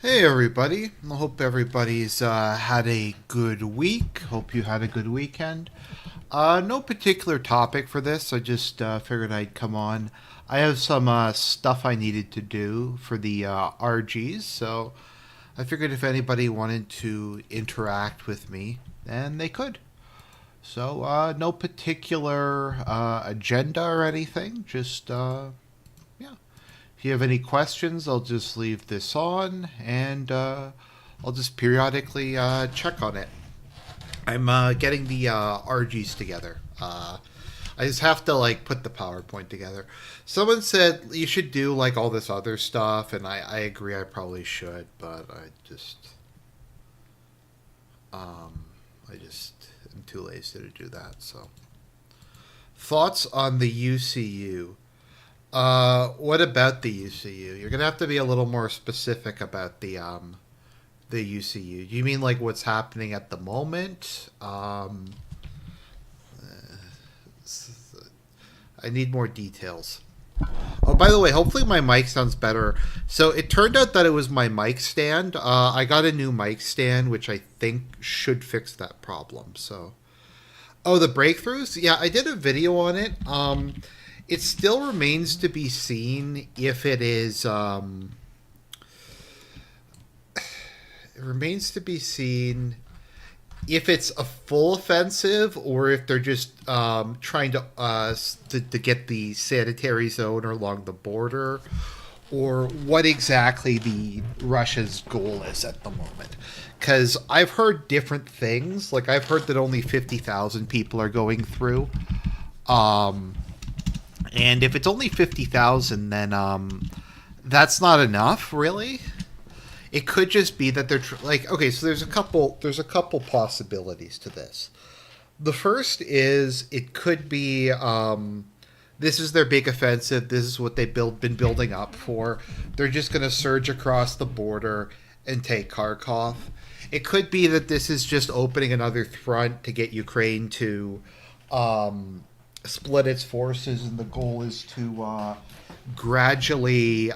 Hey everybody, I hope everybody's had a good week. Hope you had a good weekend. No particular topic for this, I just figured I'd come on. I have some stuff I needed to do for the RGs, so I figured if anybody wanted to interact with me, then they could. So, no particular agenda or anything, just yeah. If you have any questions, I'll just leave this on and I'll just periodically check on it. I'm getting the RGs together. I just have to like put the PowerPoint together. Someone said you should do like all this other stuff, and I agree. I probably should, but um, I just am too lazy to do that. So, thoughts on the UCU? What about the UCU? You're gonna have to be a little more specific about the UCU. Do you mean like what's happening at the moment? I need more details. Oh, by the way, hopefully my mic sounds better. So it turned out that it was my mic stand. I got a new mic stand, which I think should fix that problem. So, oh, the breakthroughs? Yeah, I did a video on it. It still remains to be seen if it is. It remains to be seen if it's a full offensive or if they're just trying to get the sanitary zone along the border, or what exactly the Russia's goal is at the moment. Because I've heard different things. Like I've heard that only 50,000 people are going through. Um, and if it's only 50,000, then that's not enough, really. It could just be that they're like, okay, so there's a couple possibilities to this. The first is it could be this is their big offensive. This is what been building up for. They're just going to surge across the border and take Kharkov. It could be that this is just opening another front to get Ukraine to split its forces, and the goal is to gradually.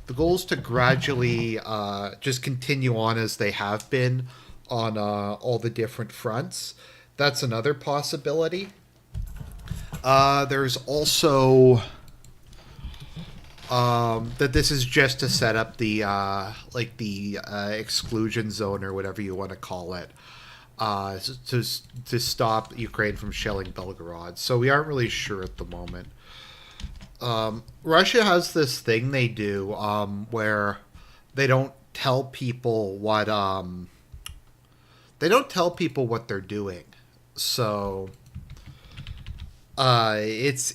The goal is to gradually just continue on as they have been on all the different fronts. That's another possibility. There's also that this is just to set up the exclusion zone or whatever you want to call it, to stop Ukraine from shelling Belgorod. So we aren't really sure at the moment. Russia has this thing they do where they don't tell people what they're doing. So it's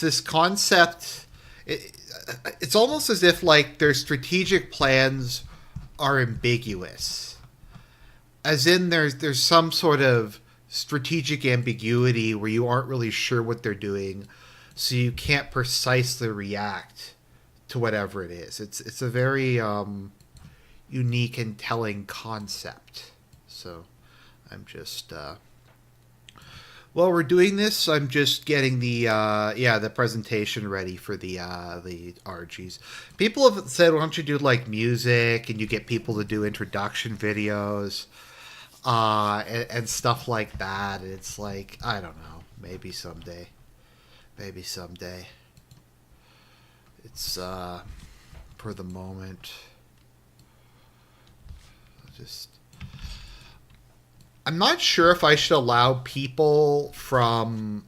this concept. It's almost as if like their strategic plans are ambiguous, as in there's some sort of strategic ambiguity where you aren't really sure what they're doing, so you can't precisely react to whatever it is. It's a very unique and telling concept. So I'm just while we're doing this, I'm just getting the presentation ready for the RGs. People have said, why don't you do like music and you get people to do introduction videos and stuff like that. And it's like, I don't know, maybe someday. Maybe someday. It's for the moment. Just I'm not sure if I should allow people from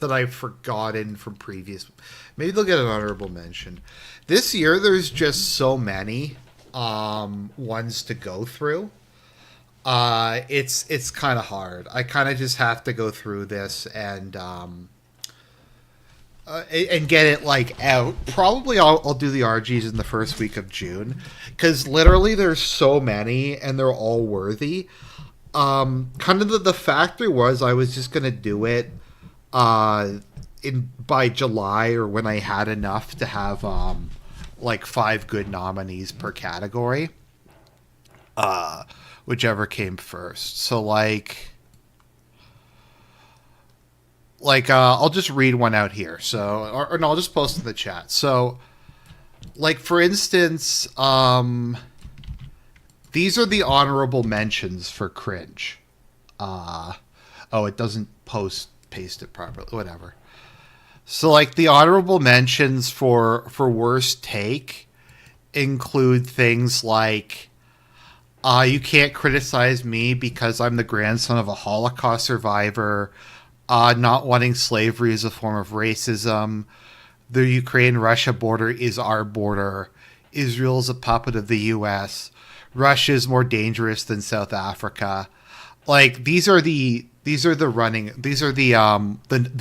that I've forgotten from previous. Maybe they'll get an honorable mention. This year, there's just so many ones to go through. It's kind of hard. I kind of just have to go through this and get it like out. Probably I'll do the RGs in the first week of June, because literally there's so many and they're all worthy. Kind of the factor was I was just gonna do it in by July, or when I had enough to have like 5 good nominees per category, whichever came first. So I'll just read one out here. So, or no, I'll just post in the chat. So, like for instance, these are the honorable mentions for cringe. Uh, oh, it doesn't paste it properly. Whatever. So like the honorable mentions for worst take include things like you can't criticize me because I'm the grandson of a Holocaust survivor. Not wanting slavery is a form of racism. The Ukraine-Russia border is our border. Israel is a puppet of the U.S. Russia is more dangerous than South Africa. Like these are the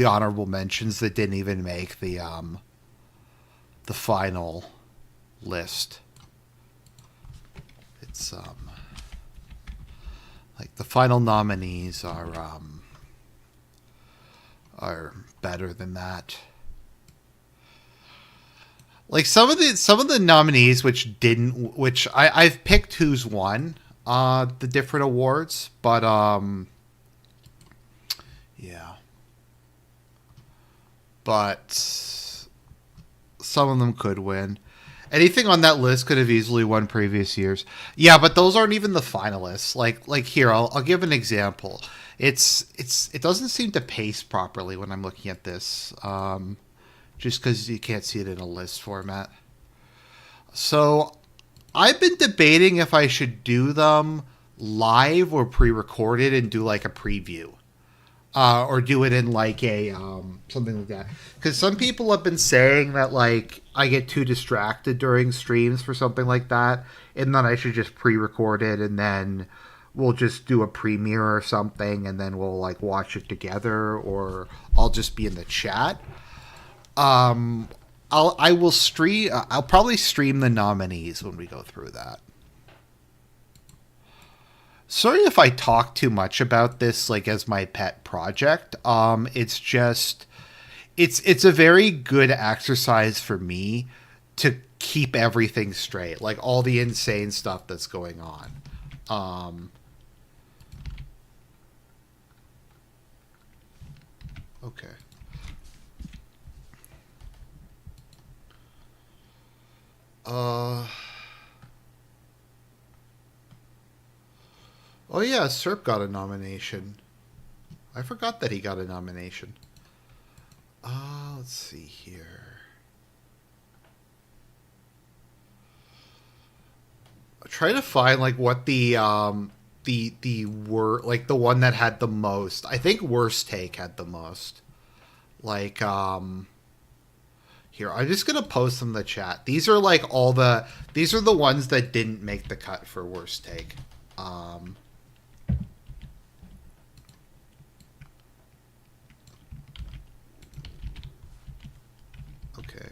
honorable mentions that didn't even make the final list. It's like the final nominees are better than that. Like some of the nominees which I've picked who's won the different awards, but yeah. But some of them could win. Anything on that list could have easily won previous years. Yeah, but those aren't even the finalists. Like here, I'll give an example. It doesn't seem to pace properly when I'm looking at this, just because you can't see it in a list format. So I've been debating if I should do them live or pre-recorded and do like a preview. Or do it in like a something like that, because some people have been saying that like I get too distracted during streams for something like that, and then I should just pre-record it and then we'll just do a premiere or something, and then we'll like watch it together, or I'll just be in the chat. I will stream. I'll probably stream the nominees when we go through that. Sorry if I talk too much about this, like as my pet project. It's just, it's a very good exercise for me to keep everything straight, like all the insane stuff that's going on. Okay. Uh. Oh yeah, Serp got a nomination. I forgot that he got a nomination. Let's see here. I'm trying to find like what the were like the one that had the most. I think Worst Take had the most. Like here, I'm just gonna post them in the chat. These are like these are the ones that didn't make the cut for Worst Take. Okay.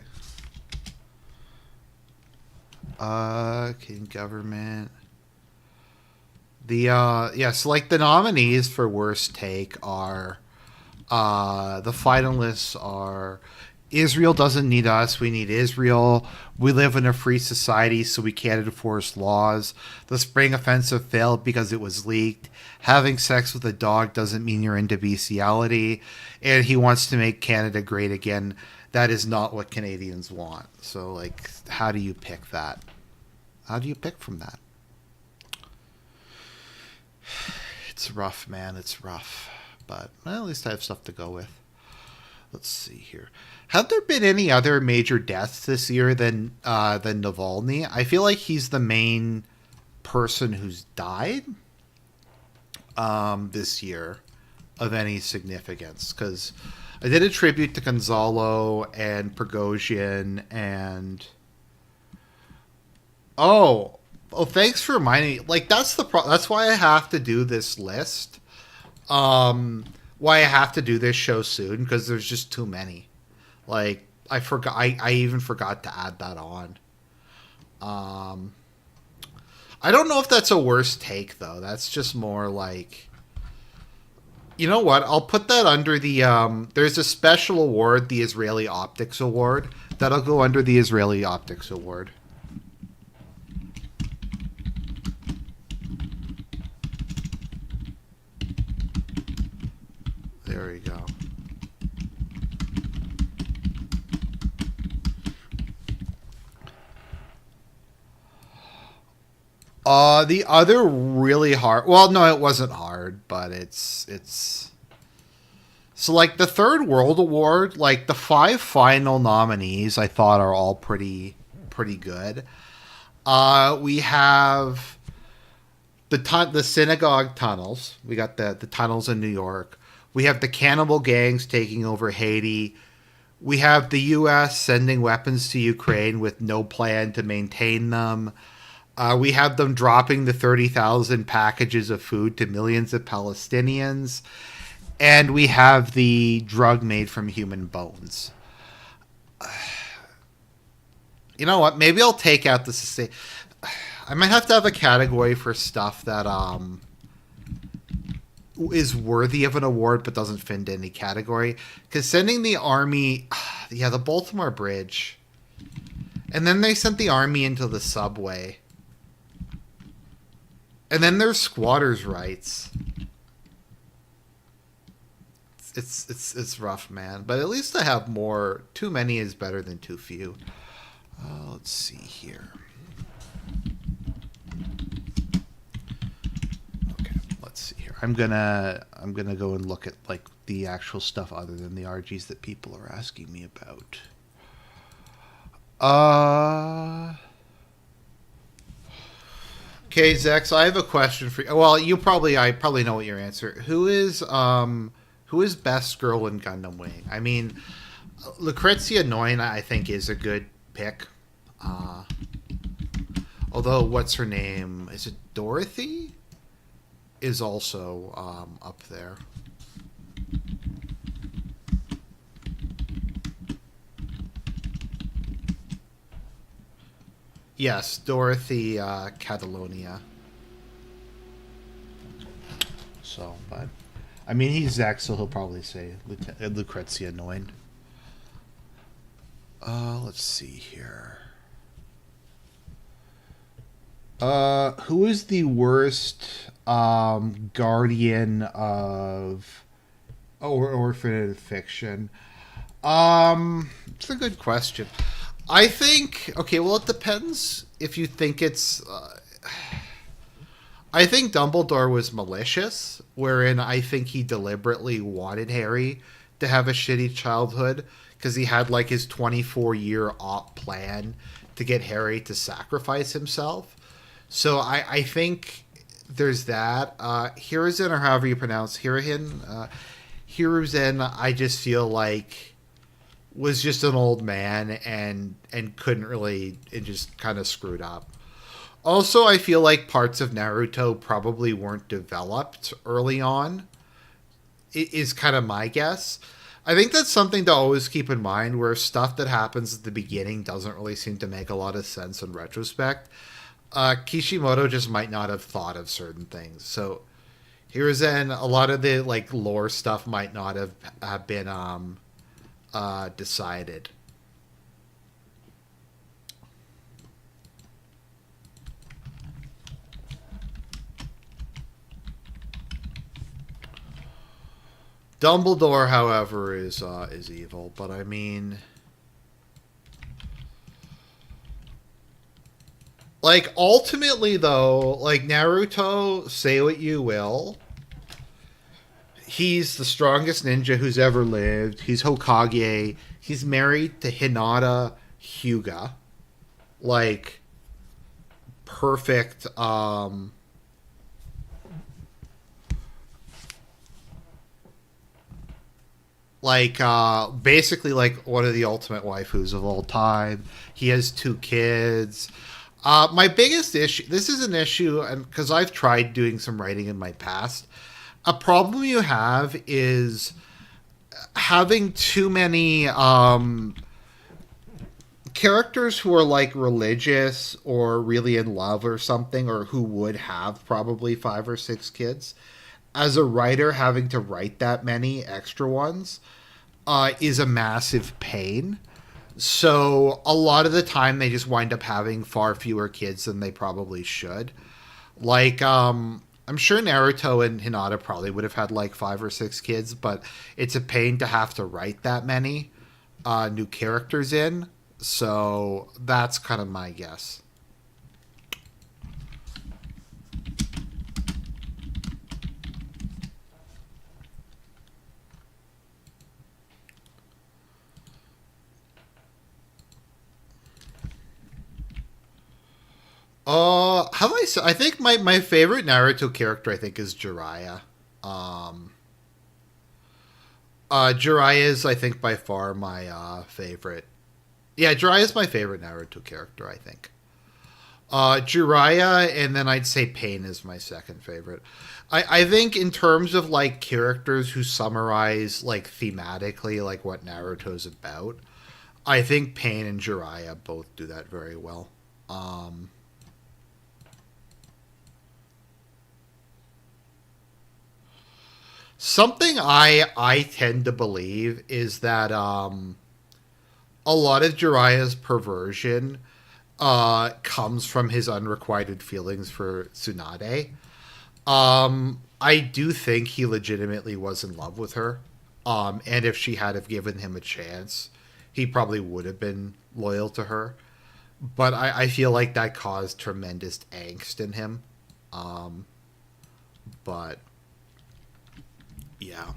King Government. So like the nominees for Worst Take are the finalists are Israel doesn't need us, we need Israel. We live in a free society, so we can't enforce laws. The spring offensive failed because it was leaked. Having sex with a dog doesn't mean you're into bestiality. And he wants to make Canada great again. That is not what Canadians want. So, like, how do you pick that? How do you pick from that? It's rough, man. It's rough. But well, at least I have stuff to go with. Let's see here. Have there been any other major deaths this year than Navalny? I feel like he's the main person who's died this year of any significance. Because I did a tribute to Gonzalo and Prigozhin and oh, thanks for reminding me. Like that's that's why I have to do this list. Why I have to do this show soon, because there's just too many. Like I forgot. I even forgot to add that on. I don't know if that's a Worst Take though. That's just more like. You know what? I'll put that under the. There's a special award, the Israeli Optics Award. That'll go under the Israeli Optics Award. There we go. The other really hard. Well, no, it wasn't hard, but it's. So like the Third World Award, like the five final nominees, I thought are all pretty good. We have the synagogue tunnels. We got the tunnels in New York. We have the cannibal gangs taking over Haiti. We have the U.S. sending weapons to Ukraine with no plan to maintain them. We have them dropping the 30,000 packages of food to millions of Palestinians. And we have the drug made from human bones. You know what? Maybe I'll take out the sustain. I might have to have a category for stuff that is worthy of an award but doesn't fit into any category. Because sending the army, yeah, the Baltimore Bridge, and then they sent the army into the subway, and then there's squatters' rights. It's rough, man. But at least I have more. Too many is better than too few. Let's see here. Okay, let's see here. I'm gonna go and look at like the actual stuff other than the RGs that people are asking me about. Okay, Zex, I have a question for you. Well, I probably know what your answer. Who is best girl in Gundam Wing? I mean, Lucrezia Noin, I think, is a good pick. Although, what's her name? Is it Dorothy? Is also up there. Yes, Dorothy Catalonia. So, but I mean, he's Zach, so he'll probably say Lucrezia Noin. Let's see here. Who is the worst guardian of orphan fiction? It's a good question. I think, okay, well, it depends if you think it's. I think Dumbledore was malicious, wherein I think he deliberately wanted Harry to have a shitty childhood because he had like his 24-year op plan to get Harry to sacrifice himself. So I think there's that. Hiruzen, or however you pronounce Hiruzen, I just feel like was just an old man and couldn't really, and just kind of screwed up. Also, I feel like parts of Naruto probably weren't developed early on. It is kind of my guess. I think that's something to always keep in mind, where stuff that happens at the beginning doesn't really seem to make a lot of sense in retrospect. Kishimoto just might not have thought of certain things. So here's a lot of the like lore stuff might not have been decided. Dumbledore, however, is evil, but I mean, like, ultimately though, like Naruto, say what you will, he's the strongest ninja who's ever lived. He's Hokage. He's married to Hinata Hyuga. Like, perfect, like basically like one of the ultimate waifus of all time. He has two kids. My biggest issue, this is an issue, and because I've tried doing some writing in my past, a problem you have is having too many characters who are like religious or really in love or something, or who would have probably 5 or 6 kids. As a writer, having to write that many extra ones is a massive pain. So a lot of the time they just wind up having far fewer kids than they probably should. Like, I'm sure Naruto and Hinata probably would have had like 5 or 6 kids, but it's a pain to have to write that many new characters in. So that's kind of my guess. How do I say? I think my favorite Naruto character I think is Jiraiya. Um, Jiraiya is I think by far my favorite. Yeah, Jiraiya is my favorite Naruto character. I think. Jiraiya, and then I'd say Pain is my second favorite. I think in terms of like characters who summarize like thematically like what Naruto's about, I think Pain and Jiraiya both do that very well. Um, Something I tend to believe is that a lot of Jiraiya's perversion comes from his unrequited feelings for Tsunade. I do think he legitimately was in love with her. And if she had have given him a chance, he probably would have been loyal to her. But I feel like that caused tremendous angst in him. Um, but yeah.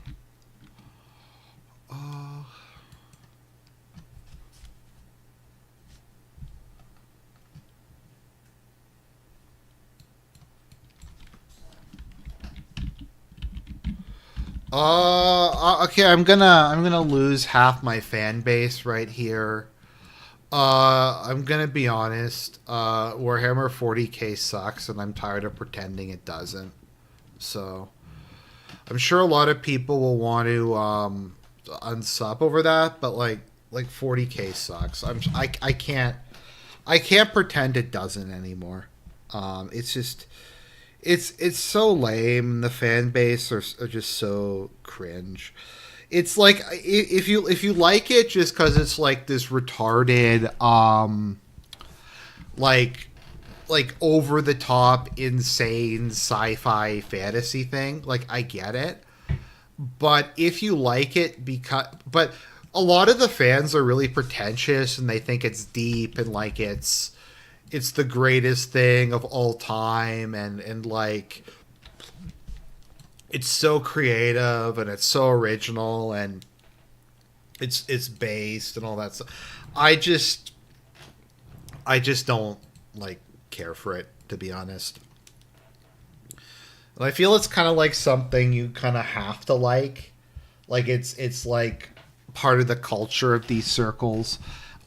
Uh, okay, I'm gonna lose half my fan base right here. I'm gonna be honest. Warhammer 40k sucks, and I'm tired of pretending it doesn't. So I'm sure a lot of people will want to unsub over that, but like 40k sucks. I can't pretend it doesn't anymore. It's just it's so lame. The fan base are just so cringe. It's like if you like it just because it's like this retarded like over the top insane sci-fi fantasy thing, like I get it. But if you like it because but a lot of the fans are really pretentious and they think it's deep and like it's the greatest thing of all time and like it's so creative and it's so original and it's based and all that stuff. I just I just don't like care for it to be honest. And I feel it's kind of like something you kind of have to like. Like it's like part of the culture of these circles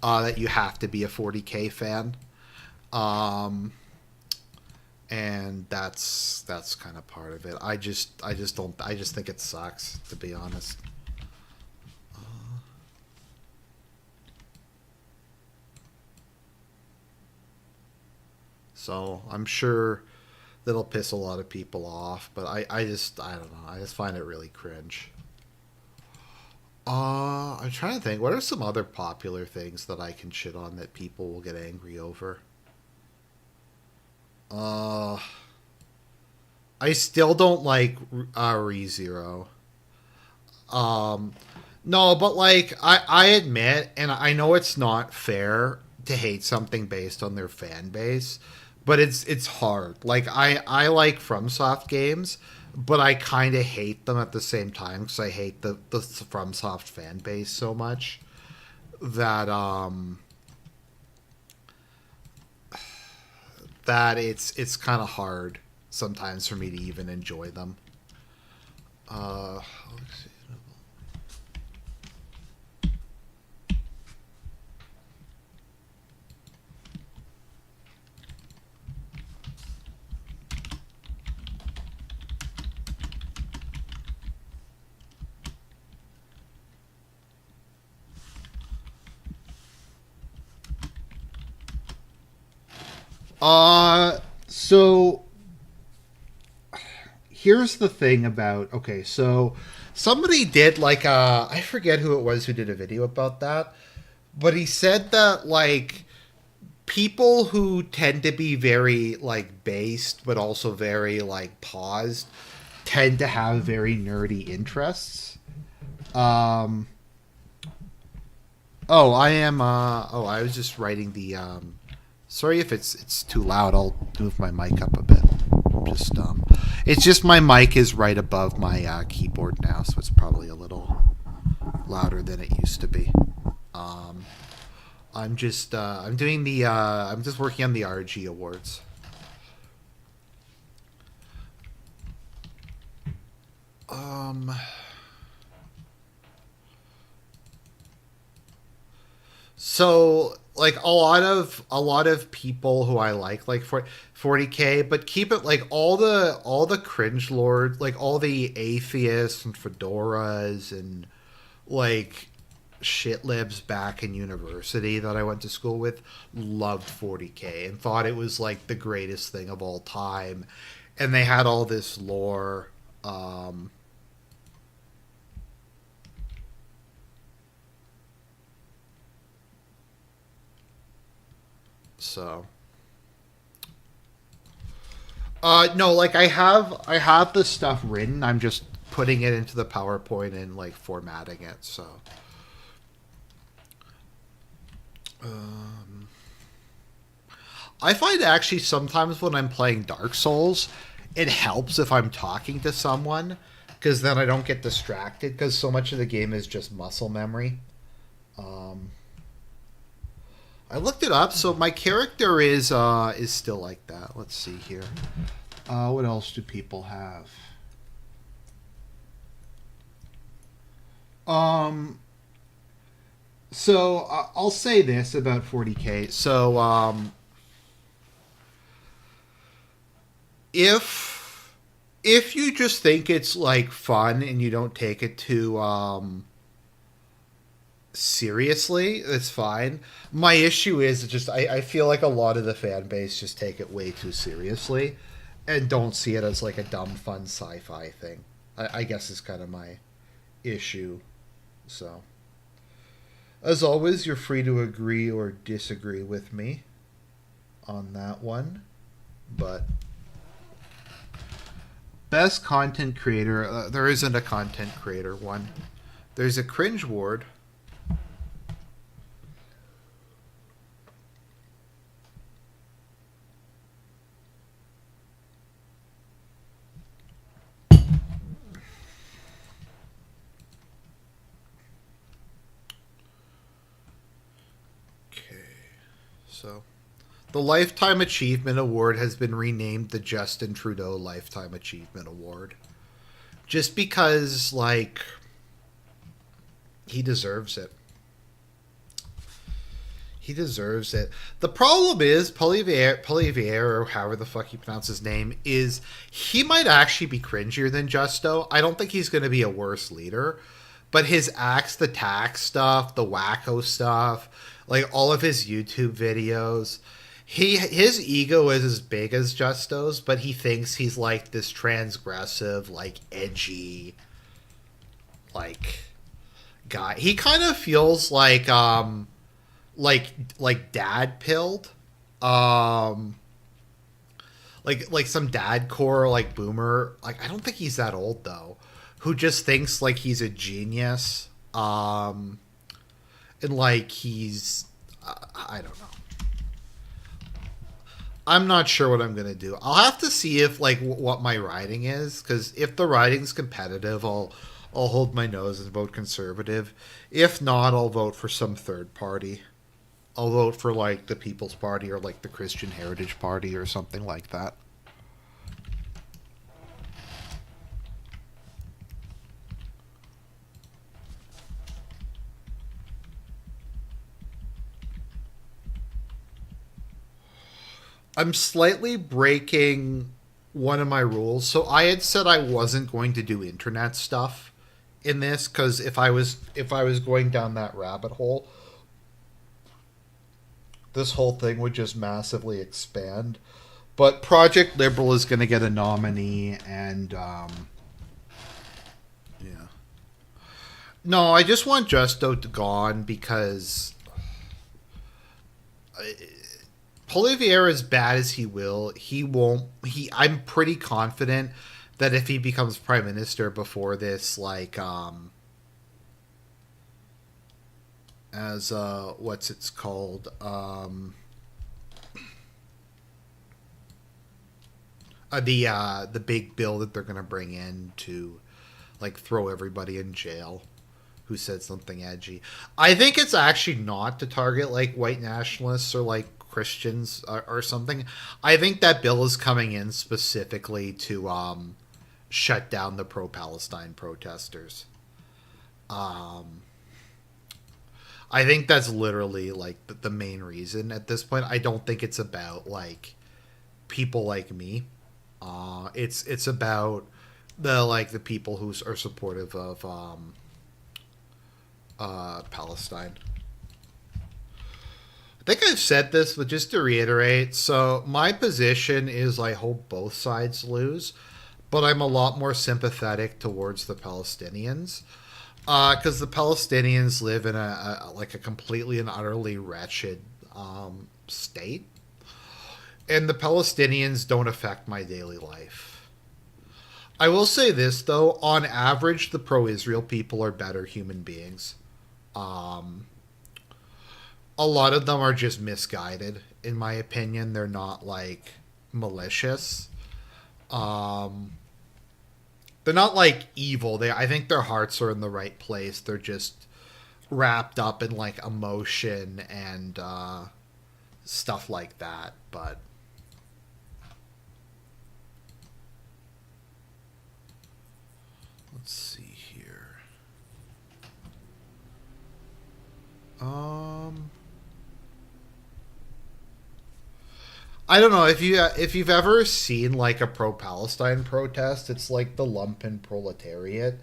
that you have to be a 40k fan. Um, and that's kind of part of it. I just don't I just think it sucks to be honest. So I'm sure that'll piss a lot of people off, but I don't know. I just find it really cringe. I'm trying to think. What are some other popular things that I can shit on that people will get angry over? Uh, I still don't like ReZero. Um, no, but like I admit, and I know it's not fair to hate something based on their fan base, but it's hard. Like I like FromSoft games, but I kind of hate them at the same time because I hate the FromSoft fan base so much that that it's kind of hard sometimes for me to even enjoy them. Let's see. So here's the thing about okay, so somebody did like I forget who it was who did a video about that, but he said that like people who tend to be very like based but also very like paused tend to have very nerdy interests. Um oh, I am oh, I was just writing the sorry if it's too loud. I'll move my mic up a bit. Just it's just my mic is right above my keyboard now, so it's probably a little louder than it used to be. Um I'm just I'm doing the I'm just working on the RG awards. Um. So like a lot of people who I like for 40K, but keep it like all the cringe lords, like all the atheists and fedoras and like shit libs back in university that I went to school with loved 40K and thought it was like the greatest thing of all time, and they had all this lore. Um, so no, like I have the stuff written. I'm just putting it into the PowerPoint and like formatting it. So um, I find actually sometimes when I'm playing Dark Souls, it helps if I'm talking to someone because then I don't get distracted because so much of the game is just muscle memory. Um, I looked it up, so my character is still like that. Let's see here. What else do people have? Um, I'll say this about 40K. If you just think it's like fun and you don't take it too seriously, it's fine. My issue is just I feel like a lot of the fan base just take it way too seriously and don't see it as like a dumb fun sci-fi thing. I guess is kind of my issue. So as always, you're free to agree or disagree with me on that one. But best content creator, there isn't a content creator one. There's a cringe ward. Okay, so the Lifetime Achievement Award has been renamed the Justin Trudeau Lifetime Achievement Award. Just because, like, he deserves it. He deserves it. The problem is, Polivier, or however the fuck you pronounce his name, is he might actually be cringier than Justo. I don't think he's going to be a worse leader. But his Axe the Tax stuff, the wacko stuff, like all of his YouTube videos, his ego is as big as Justo's, but he thinks he's like this transgressive, like edgy, like guy. He kind of feels like dad pilled. Um like some dad core like boomer. Like I don't think he's that old though. Who just thinks like he's a genius. And like he's I don't know. I'm not sure what I'm gonna do. I'll have to see if like what my riding is, because if the riding's competitive, I'll hold my nose and vote conservative. If not, I'll vote for some third party. I'll vote for like the People's Party or like the Christian Heritage Party or something like that. I'm slightly breaking one of my rules. So I had said I wasn't going to do internet stuff in this because if I was going down that rabbit hole, this whole thing would just massively expand. But Project Liberal is going to get a nominee, and yeah. No, I just want Justo gone because Polivier, as bad as he will, he won't. I'm pretty confident that if he becomes prime minister before this, like as what's it's called, the big bill that they're gonna bring in to like throw everybody in jail who said something edgy. I think it's actually not to target like white nationalists or like Christians or something. I think that bill is coming in specifically to shut down the pro-Palestine protesters. Um, I think that's literally like the main reason at this point. I don't think it's about like people like me. It's about the people who are supportive of Palestine. I think I've said this, but just to reiterate, so my position is I hope both sides lose, but I'm a lot more sympathetic towards the Palestinians because the Palestinians live in a completely and utterly wretched state, and the Palestinians don't affect my daily life. I will say this though: on average, the pro-Israel people are better human beings. Um, a lot of them are just misguided, in my opinion. They're not like malicious. Um, they're not like evil. I think their hearts are in the right place. They're just wrapped up in like emotion and stuff like that. But let's see here. Um, I don't know if you've ever seen like a pro-Palestine protest. It's like the lumpen proletariat.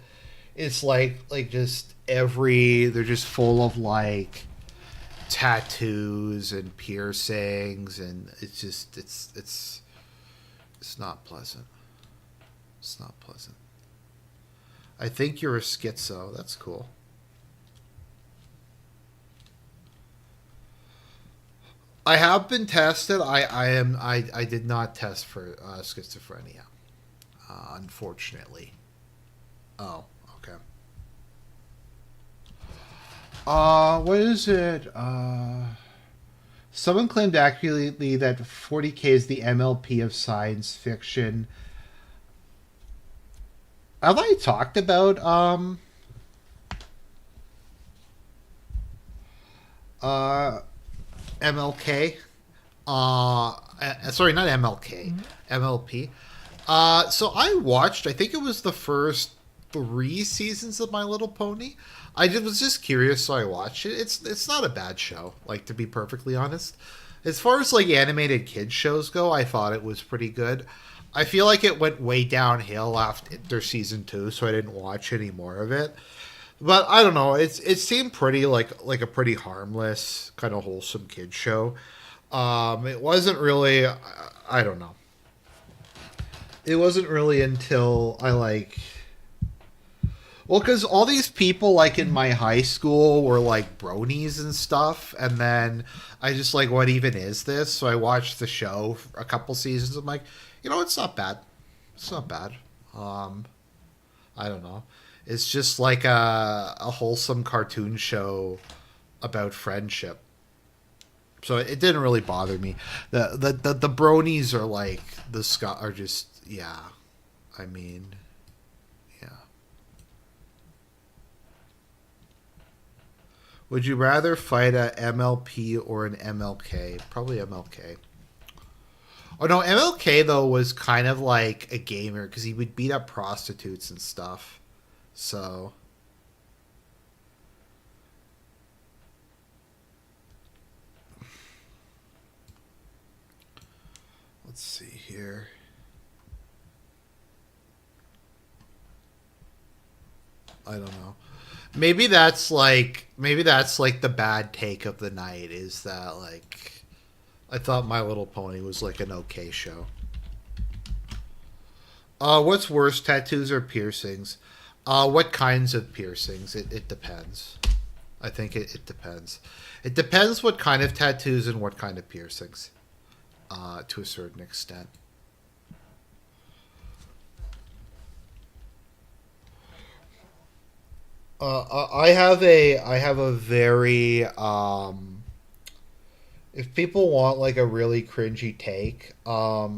It's like just every they're just full of like tattoos and piercings, and it's just it's not pleasant. It's not pleasant. I think you're a schizo. That's cool. I have been tested. I did not test for schizophrenia, unfortunately. Oh, okay. What is it? Someone claimed accurately that 40K is the MLP of science fiction. Have I talked about uh MLK? Sorry, not MLK, MLP. So I watched. I think it was the first three seasons of My Little Pony. Was just curious, so I watched it. It's not a bad show. Like to be perfectly honest, as far as like animated kids shows go, I thought it was pretty good. I feel like it went way downhill after season two, so I didn't watch any more of it. But I don't know. It seemed pretty like a pretty harmless, kind of wholesome kid show. It wasn't really. I don't know. It wasn't really until I like. Well, because all these people like in my high school were like bronies and stuff, and then I just like, what even is this? So I watched the show for a couple seasons. I'm like, it's not bad. It's not bad. Um, I don't know. It's just like a wholesome cartoon show about friendship. So it didn't really bother me. The bronies are like the Scott are just yeah. I mean, yeah. Would you rather fight a MLP or an MLK? Probably MLK. Oh no, MLK though was kind of like a gamer because he would beat up prostitutes and stuff. So let's see here. I don't know. Maybe that's like the bad take of the night is that like I thought My Little Pony was like an okay show. What's worse, tattoos or piercings? What kinds of piercings? It depends. I think it depends. It depends what kind of tattoos and what kind of piercings. To a certain extent. I have a very if people want like a really cringy take, I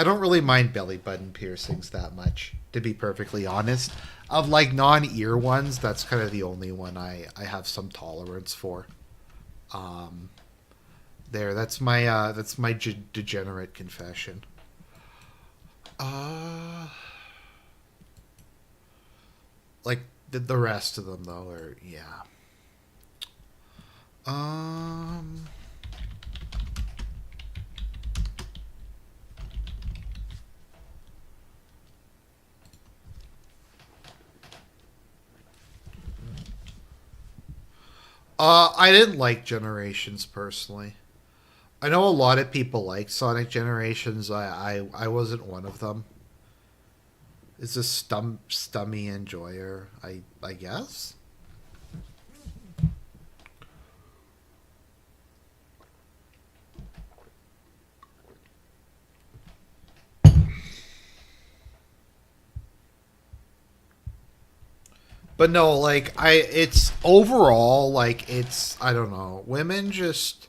don't really mind belly button piercings that much, to be perfectly honest. Of like non ear ones, that's kind of the only one I have some tolerance for. Um, that's my degenerate confession. Uh, like the rest of them though, or yeah. Um. I didn't like Generations personally. I know a lot of people like Sonic Generations. I wasn't one of them. It's a stummy enjoyer. I guess. But no, like it's overall like it's I don't know. Women just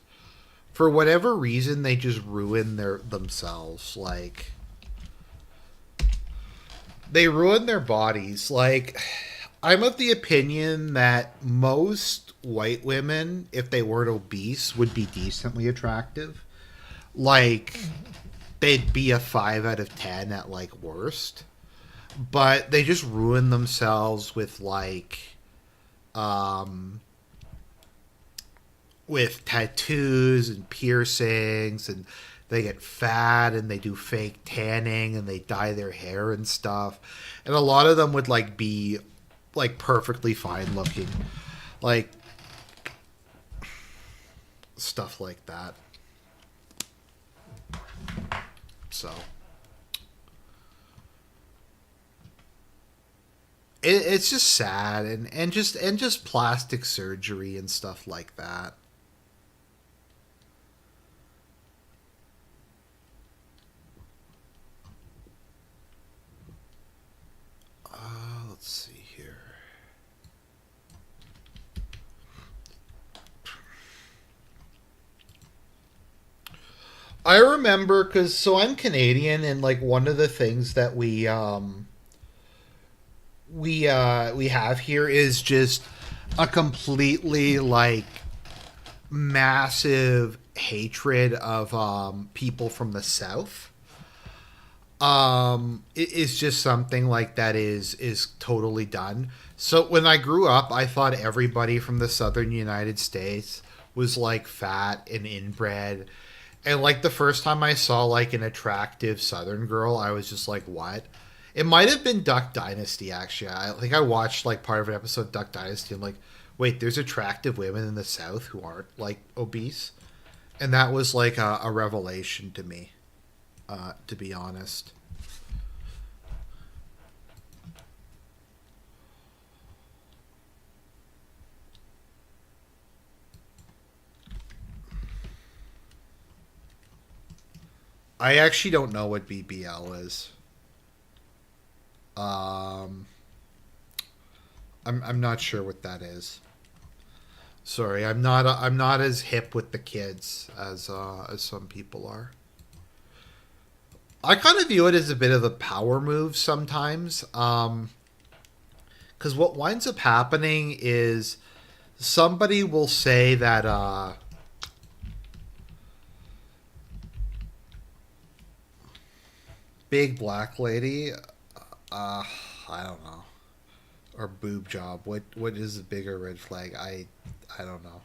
for whatever reason they just ruin their themselves. Like they ruin their bodies. Like I'm of the opinion that most white women, if they weren't obese, would be decently attractive. Like they'd be a 5 out of 10 at like worst. But they just ruin themselves um with tattoos and piercings, and they get fat and they do fake tanning and they dye their hair and stuff. And a lot of them would like be like perfectly fine looking. Like stuff like that. So it's just sad, and just plastic surgery and stuff like that. Let's see here. I remember because so I'm Canadian, and like one of the things that we have here is just a completely like massive hatred of people from the South. It is just something like that is totally done. So when I grew up, I thought everybody from the southern United States was like fat and inbred. And like the first time I saw like an attractive southern girl, I was just like, what? It might have been Duck Dynasty actually. I think I watched like part of an episode of Duck Dynasty. I'm like, wait, there's attractive women in the South who aren't like obese, and that was like a revelation to me. To be honest, I actually don't know what BBL is. Um, I'm not sure what that is. Sorry, I'm not as hip with the kids as some people are. I kind of view it as a bit of a power move sometimes. Because what winds up happening is somebody will say that big black lady, I don't know, or boob job. What is a bigger red flag? I don't know.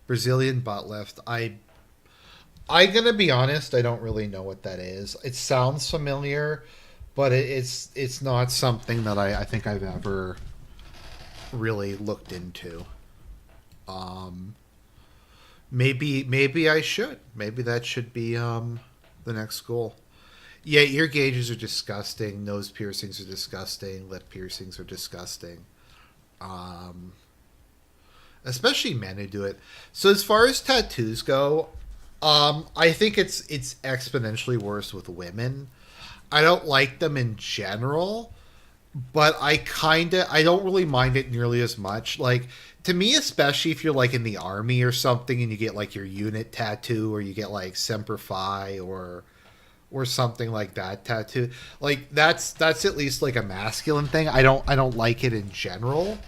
Brazilian butt lift. I gonna be honest. I don't really know what that is. It sounds familiar, but it's not something that I think I've ever really looked into. Um, maybe I should. Maybe that should be the next goal. Yeah, ear gauges are disgusting. Nose piercings are disgusting. Lip piercings are disgusting. Um, Especially men who do it. So as far as tattoos go, I think it's exponentially worse with women. I don't like them in general, but I don't really mind it nearly as much. Like to me, especially if you're like in the army or something and you get like your unit tattoo, or you get like Semper Fi or something like that tattoo. Like that's at least like a masculine thing. I don't like it in general,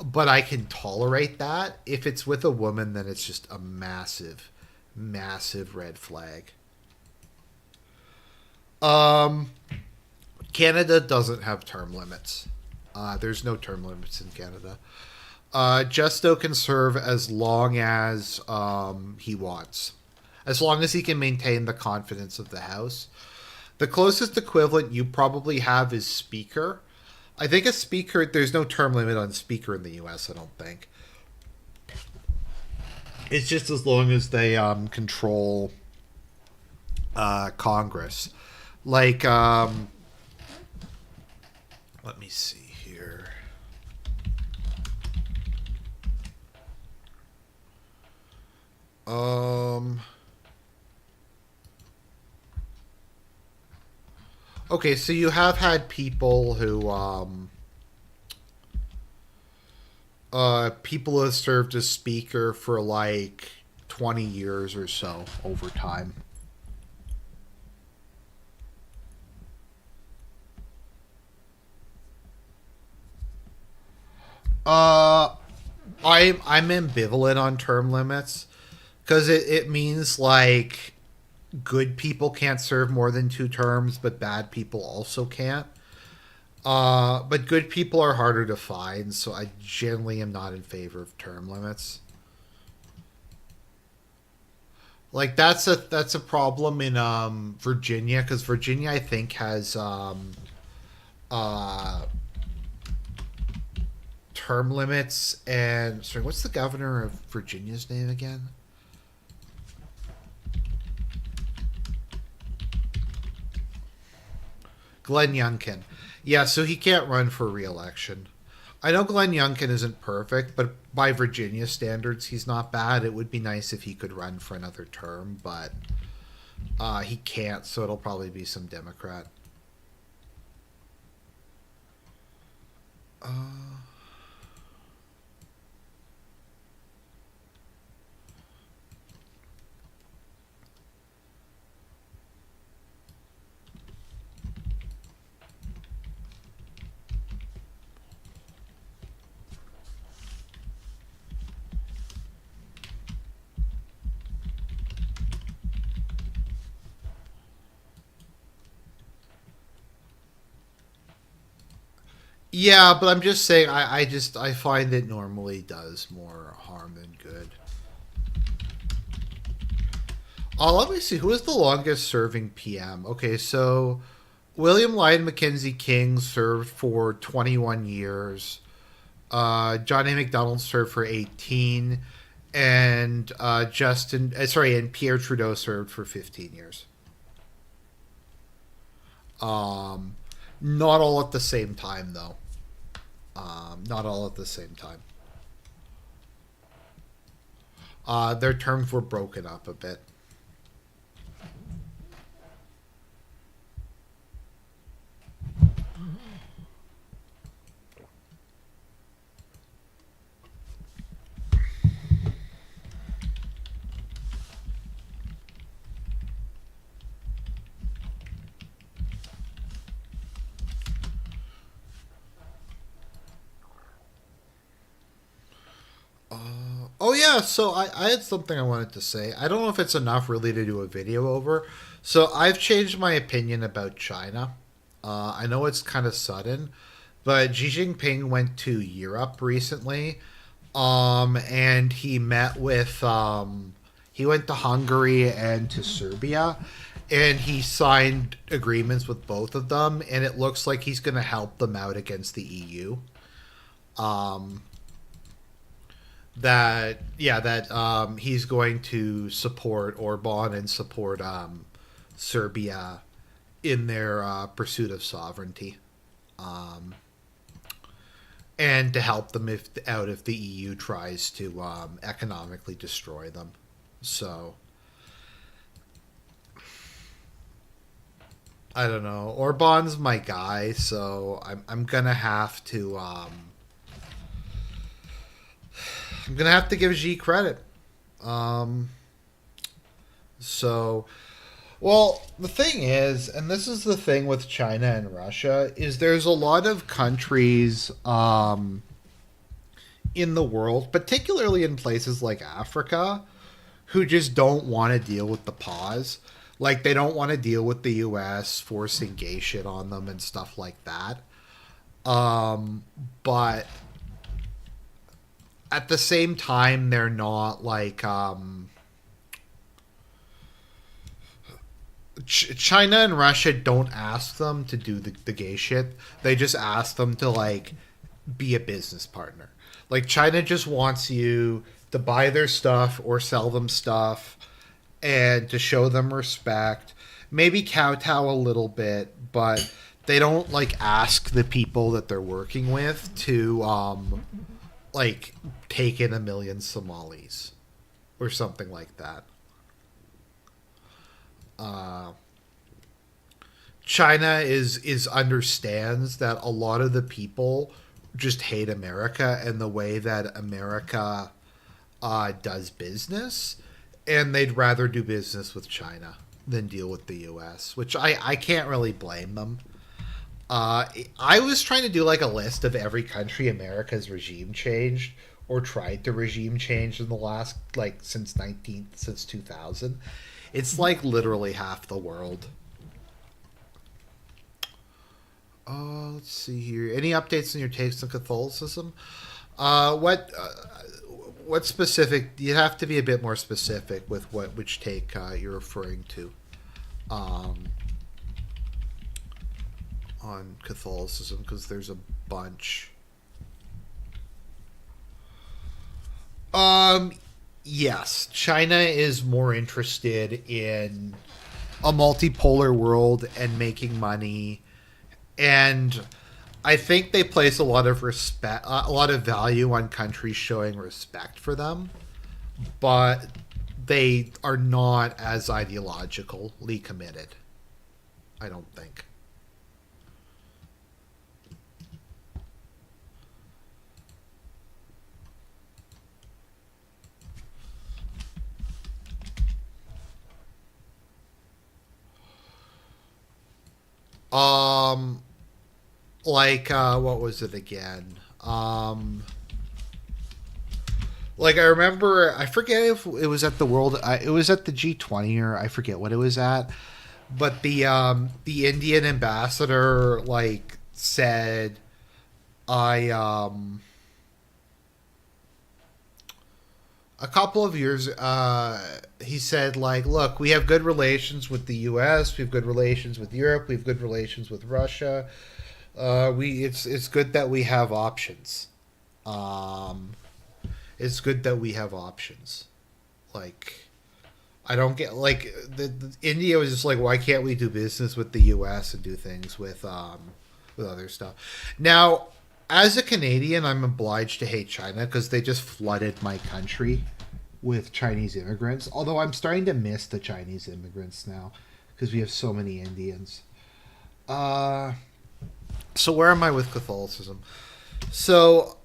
but I can tolerate that. If it's with a woman, then it's just a massive red flag. Um, Canada doesn't have term limits. There's no term limits in Canada. Justo can serve as long as he wants, as long as he can maintain the confidence of the House. The closest equivalent you probably have is Speaker. I think a Speaker, there's no term limit on Speaker in the U.S., I don't think. It's just as long as they control Congress. Like, let me see here. Um, okay, so you have had people who, people have served as speaker for like 20 years or so over time. Uh, I'm ambivalent on term limits because it means like good people can't serve more than 2 terms, but bad people also can't. But good people are harder to find, so I generally am not in favor of term limits. Like that's a problem in Virginia because Virginia I think has uh, term limits and sorry, what's the governor of Virginia's name again? Glenn Youngkin. Yeah, so he can't run for re-election. I know Glenn Youngkin isn't perfect, but by Virginia standards, he's not bad. It would be nice if he could run for another term, but he can't, so it'll probably be some Democrat. Uh, yeah, but I'm just saying, I find it normally does more harm than good. Let me see. Who is the longest serving PM? Okay, so William Lyon Mackenzie King served for 21 years. John A. McDonald served for 18, and and Pierre Trudeau served for 15 years. Um, Not all at the same time, though. Not all at the same time. Their terms were broken up a bit. Oh yeah, so I had something I wanted to say. I don't know if it's enough really to do a video over. So I've changed my opinion about China. I know it's kind of sudden, but Xi Jinping went to Europe recently, and he went to Hungary and to Serbia, and he signed agreements with both of them, and it looks like he's going to help them out against the EU. Um, that he's going to support Orban and support Serbia in their pursuit of sovereignty, um, and to help them if the EU tries to economically destroy them. So I don't know. Orban's my guy, so I'm gonna have to give G credit. Um, so, well, the thing is, and this is the thing with China and Russia, is there's a lot of countries in the world, particularly in places like Africa, who just don't want to deal with the pause. Like they don't want to deal with the U.S. forcing gay shit on them and stuff like that. But at the same time, they're not like China and Russia don't ask them to do the gay shit. They just ask them to like be a business partner. Like China just wants you to buy their stuff or sell them stuff and to show them respect. Maybe kowtow a little bit, but they don't like ask the people that they're working with to like take in 1 million Somalis or something like that. Uh, China is understands that a lot of the people just hate America and the way that America does business, and they'd rather do business with China than deal with the U.S., which I can't really blame them. I was trying to do like a list of every country America's regime changed or tried to regime change in the last like since 2000. It's like literally half the world. Let's see here. Any updates on your takes on Catholicism? What specific? You have to be a bit more specific with which take you're referring to on Catholicism, because there's a bunch. Um, yes, China is more interested in a multipolar world and making money, and I think they place a lot of respect, a lot of value on countries showing respect for them, but they are not as ideologically committed. I don't think. Um, like what was it again? Like I remember, I forget if it was at the World, it was at the G20 or I forget what it was at, but the Indian ambassador like said, I a couple of years he said like, look, we have good relations with the US, we have good relations with Europe, we have good relations with Russia. We it's good that we have options. um it's good that we have options. Like I don't get like the India was just like, why can't we do business with the US and do things with other stuff. Now, as a Canadian, I'm obliged to hate China because they just flooded my country with Chinese immigrants. Although I'm starting to miss the Chinese immigrants now because we have so many Indians. Uh, so where am I with Catholicism? So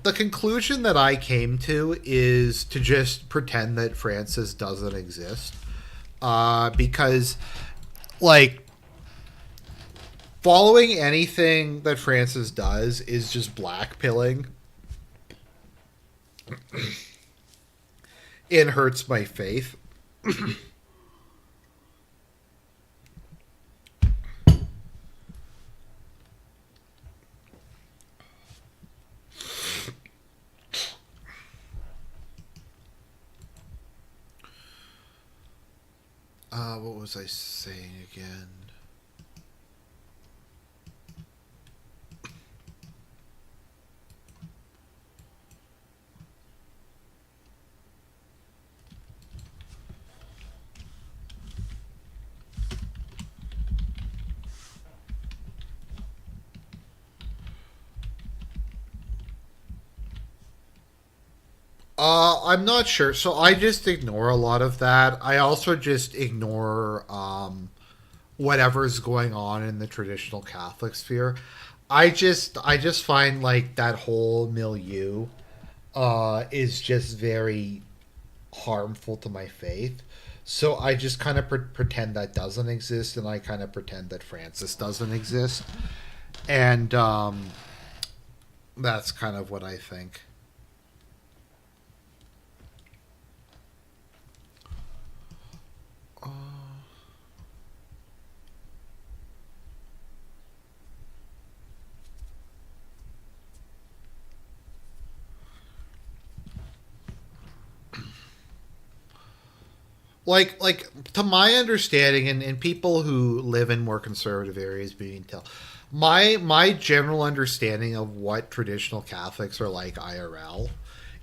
the conclusion that I came to is to just pretend that Francis doesn't exist. Because like following anything that Francis does is just blackpilling. It hurts my faith. What was I saying again? I'm not sure. So I just ignore a lot of that. I also just ignore whatever's going on in the traditional Catholic sphere. I just find like that whole milieu is just very harmful to my faith. So I just kind of pretend that doesn't exist, and I kind of pretend that Francis doesn't exist, and that's kind of what I think. like to my understanding, and people who live in more conservative areas being tell, my general understanding of what traditional Catholics are like IRL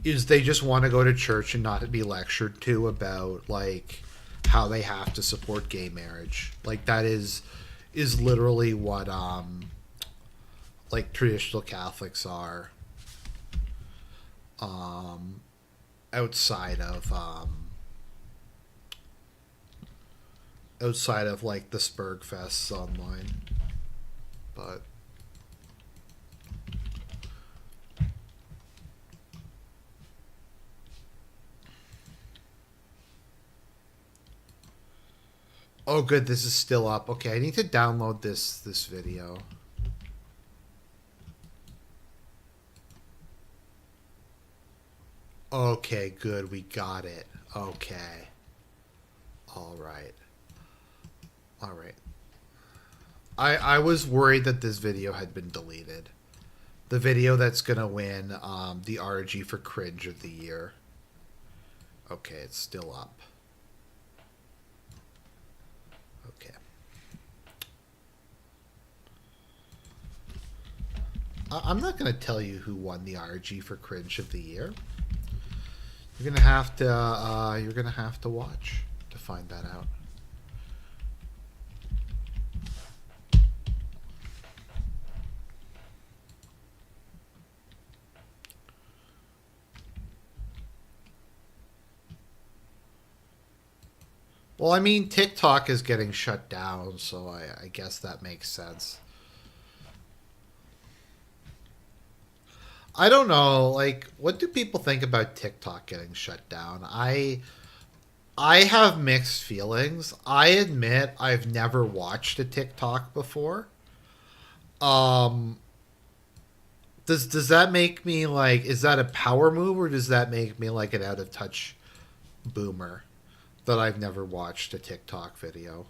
is they just want to go to church and not be lectured to about like how they have to support gay marriage. Like that is literally what like traditional Catholics are, um outside of outside of like the Spurg fests online. But oh good, this is still up. Okay, I need to download this video. Okay, good, we got it. Okay. All right. All right. I was worried that this video had been deleted. The video that's gonna win the RG for cringe of the year. Okay, it's still up. Okay. I'm not gonna tell you who won the RG for cringe of the year. You're gonna have to watch to find that out. Well, I mean, TikTok is getting shut down, so I guess that makes sense. I don't know, like, what do people think about TikTok getting shut down? I have mixed feelings. I admit I've never watched a TikTok before. Um, does that make me like, is that a power move, or does that make me like an out of touch boomer that I've never watched a TikTok video?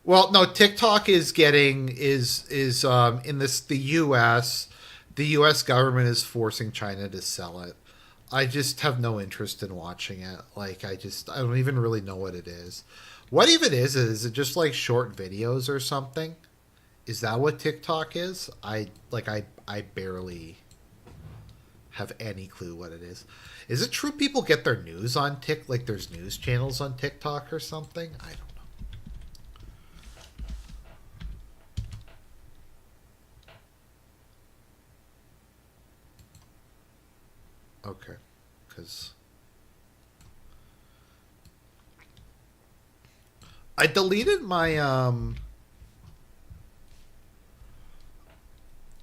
Well, no, TikTok is getting is in this the US government is forcing China to sell it. I just have no interest in watching it. Like I don't even really know what it is. What even is it just like short videos or something? Is that what TikTok is? I barely have any clue what it is. Is it true people get their news on like there's news channels on TikTok or something? I don't know. Okay. Cuz I deleted my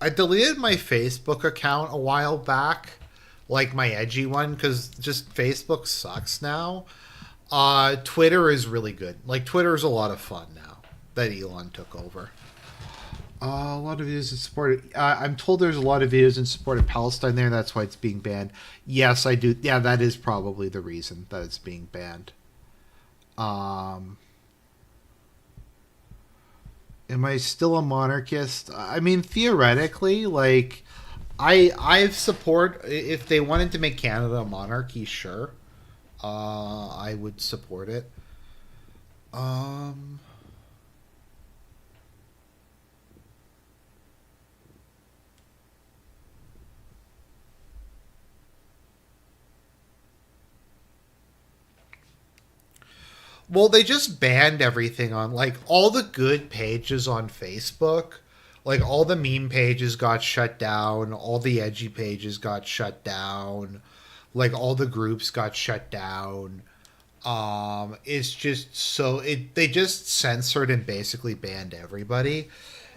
I deleted my Facebook account a while back, like my edgy one, because just Facebook sucks now. Twitter is really good. Like Twitter is a lot of fun now that Elon took over. A lot of videos in support. I'm told there's a lot of videos in support of Palestine there. That's why it's being banned. Yes, I do. Yeah, that is probably the reason that it's being banned. Um, am I still a monarchist? I mean, theoretically, like I support if they wanted to make Canada a monarchy, sure. I would support it. Um, well, they just banned everything on like all the good pages on Facebook. Like all the meme pages got shut down, all the edgy pages got shut down, like all the groups got shut down. It's just so it they just censored and basically banned everybody,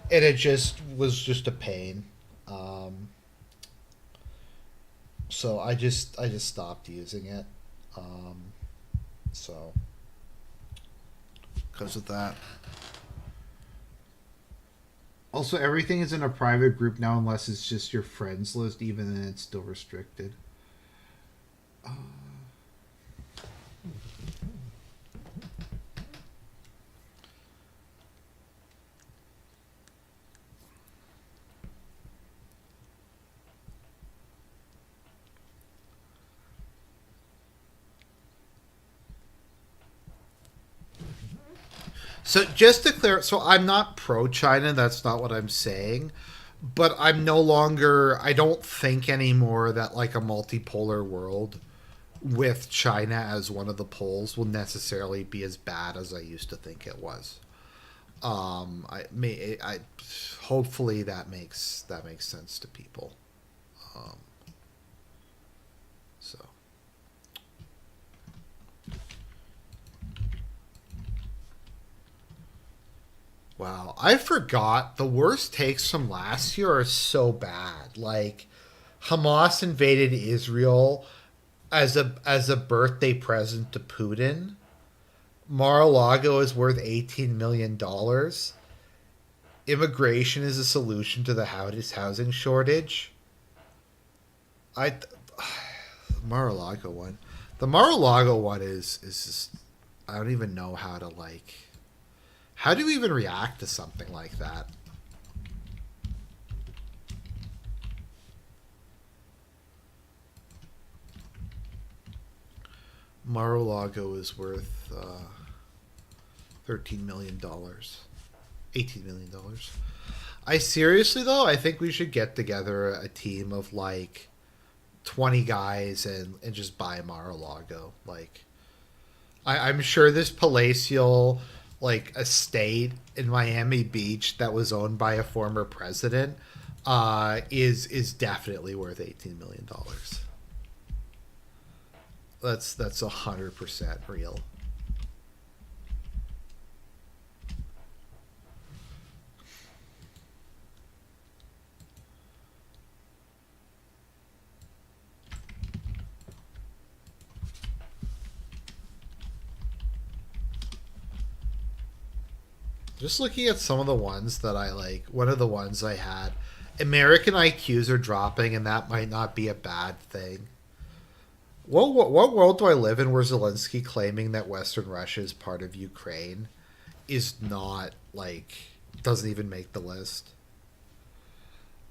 and it just was just a pain. Um, so I just stopped using it. Um, so because of that. Also, everything is in a private group now, unless it's just your friends list. Even then, it's still restricted. Uh, So just to clear, so I'm not pro China. That's not what I'm saying. But I'm no longer. I don't think anymore that like a multipolar world with China as one of the poles will necessarily be as bad as I used to think it was. I hopefully that makes sense to people. Um, so wow, I forgot the worst takes from last year are so bad. Like Hamas invaded Israel as a birthday present to Putin. Mar-a-Lago is worth $18 million. Immigration is a solution to the housing shortage. I Mar-a-Lago one. The Mar-a-Lago one is just, I don't even know how to like. How do you even react to something like that? Mar-a-Lago is worth $13 million, $18 million. I seriously though, I think we should get together a team of like 20 guys and just buy Mar-a-Lago. Like I'm sure this palatial like estate in Miami Beach that was owned by a former president is definitely worth $18 million. That's 100% real. Just looking at some of the ones that I like, one of the ones I had, American IQs are dropping, and that might not be a bad thing. What world do I live in where Zelensky claiming that Western Russia is part of Ukraine is not like doesn't even make the list?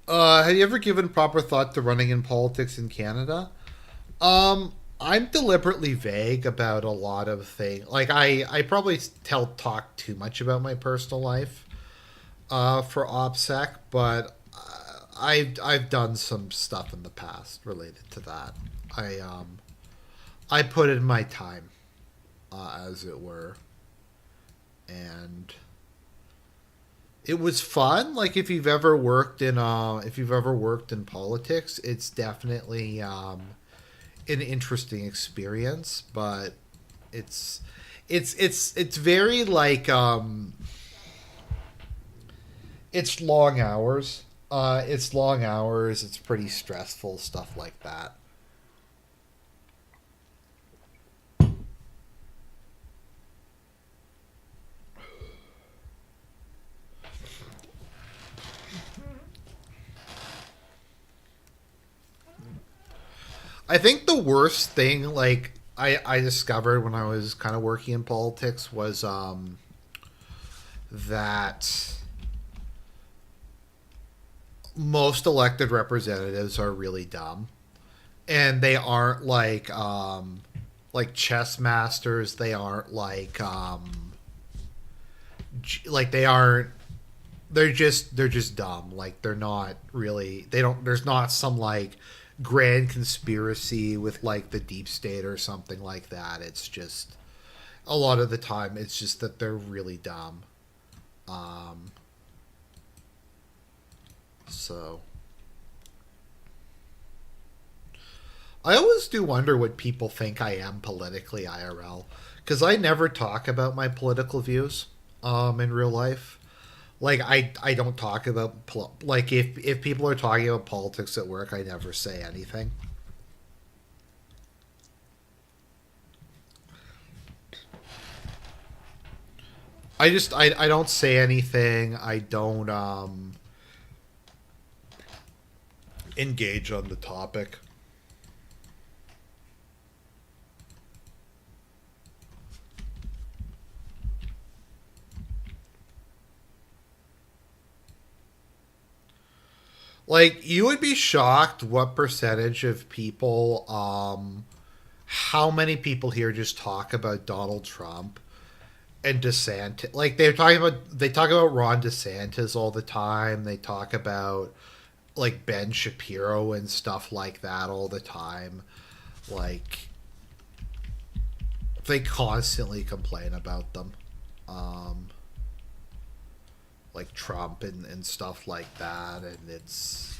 Have you ever given proper thought to running in politics in Canada? I'm deliberately vague about a lot of things. Like I probably talk too much about my personal life for OPSEC, but I've done some stuff in the past related to that. I put in my time, as it were, and it was fun. Like if you've ever worked in politics, it's definitely an interesting experience. But it's it's very like it's long hours. It's long hours. It's pretty stressful stuff like that. I think the worst thing, like I discovered when I was kind of working in politics, was that most elected representatives are really dumb, and they aren't like chess masters. They aren't like they aren't. They're just dumb. Like they're not really. They don't. There's not some like grand conspiracy with like the deep state or something like that. It's just a lot of the time it's just that they're really dumb. Um, so I always do wonder what people think I am politically IRL because I never talk about my political views in real life. Like I don't talk about like if people are talking about politics at work, I never say anything. I don't say anything. I don't engage on the topic. Like you would be shocked what percentage of people how many people here just talk about Donald Trump and DeSantis. Like they talk about Ron DeSantis all the time. They talk about like Ben Shapiro and stuff like that all the time. Like they constantly complain about them. Um, like Trump and stuff like that, and it's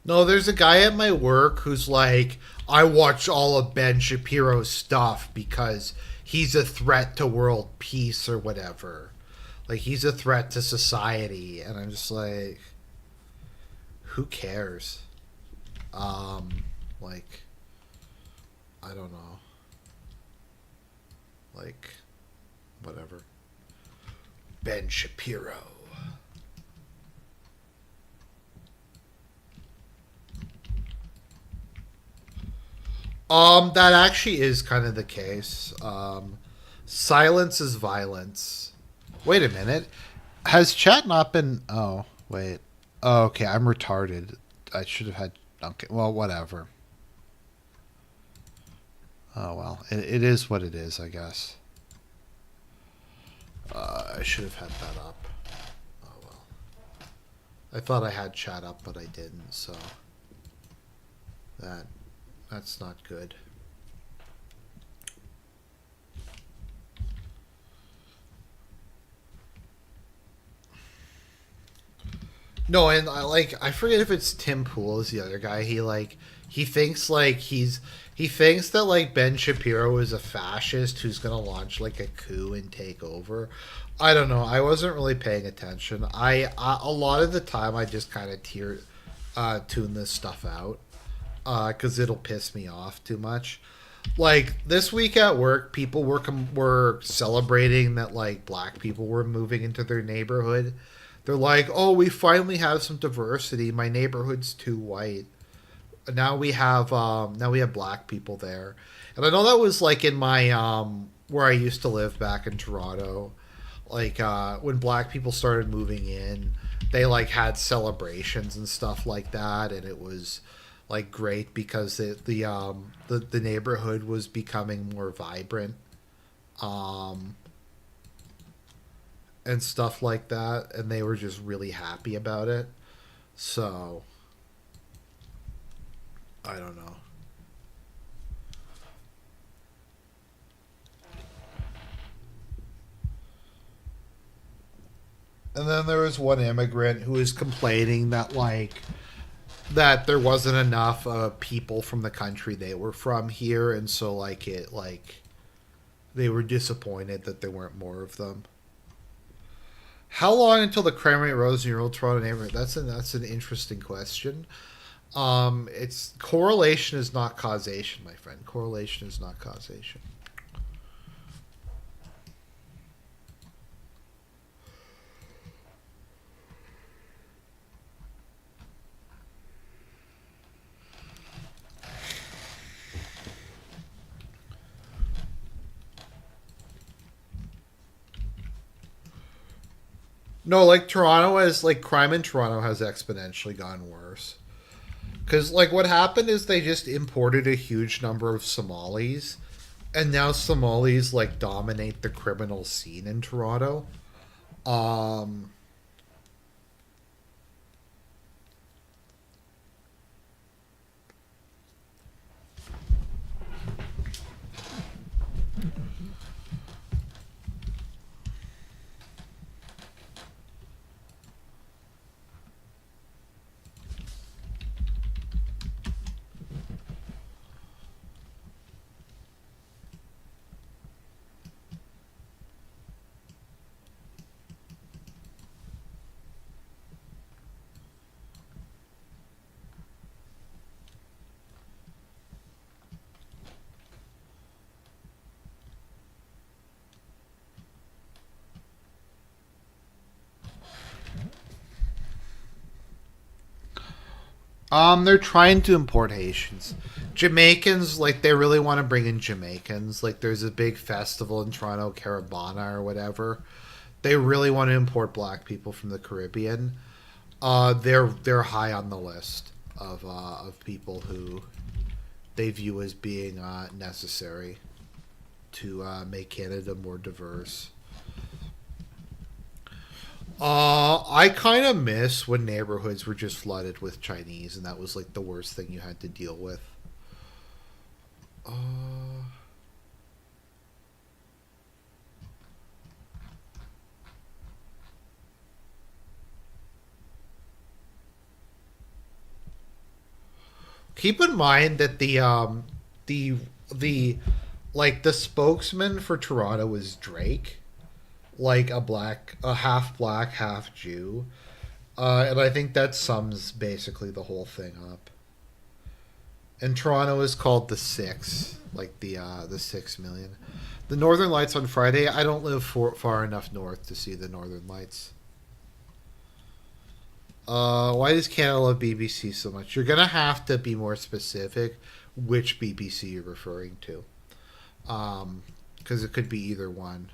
no. There's a guy at my work who's like, I watch all of Ben Shapiro's stuff because he's a threat to world peace or whatever. Like he's a threat to society, and I'm just like, who cares? Um, like I don't know, like whatever. Ben Shapiro. That actually is kind of the case. Silence is violence. Wait a minute. Has chat not been? Oh, wait. Oh, okay, I'm retarded. I should have had. Okay, well, whatever. Oh well, it is what it is, I guess. I should have had that up. Oh well. I thought I had chat up, but I didn't. So that that's not good. No, and I forget if it's Tim Pool is the other guy. He thinks he thinks that like Ben Shapiro is a fascist who's gonna launch like a coup and take over. I don't know. I wasn't really paying attention. I a lot of the time I just kind of tune this stuff out because it'll piss me off too much. Like this week at work, people were celebrating that like black people were moving into their neighborhood. They're like, "Oh, we finally have some diversity. My neighborhood's too white. Now we have black people there." And I know that was like in my where I used to live back in Toronto. Like when black people started moving in, they like had celebrations and stuff like that, and it was like great because the neighborhood was becoming more vibrant. Um, and stuff like that, and they were just really happy about it. So I don't know. And then there was one immigrant who was complaining that that there wasn't enough people from the country they were from here, and so they were disappointed that there weren't more of them. How long until the crime rate rose in your old Toronto neighborhood? That's an interesting question. It's correlation is not causation, my friend. Correlation is not causation. No, like Toronto has like crime in Toronto has exponentially gone worse. Because like what happened is they just imported a huge number of Somalis, and now Somalis like dominate the criminal scene in Toronto. Um, They're trying to import Haitians. Jamaicans, like, they really want to bring in Jamaicans. Like, there's a big festival in Toronto, Carabana or whatever. They really want to import black people from the Caribbean. They're high on the list of people who they view as being necessary to make Canada more diverse. I kind of miss when neighborhoods were just flooded with Chinese, and that was like the worst thing you had to deal with. Uh, Keep in mind that the the like the spokesman for Toronto was Drake, like a half black, half Jew, and I think that sums basically the whole thing up. And Toronto is called the Six, like the 6 million. The Northern Lights on Friday. I don't live far enough north to see the Northern Lights. Why does Canada love BBC so much? You're gonna have to be more specific which BBC you're referring to, because it could be either one.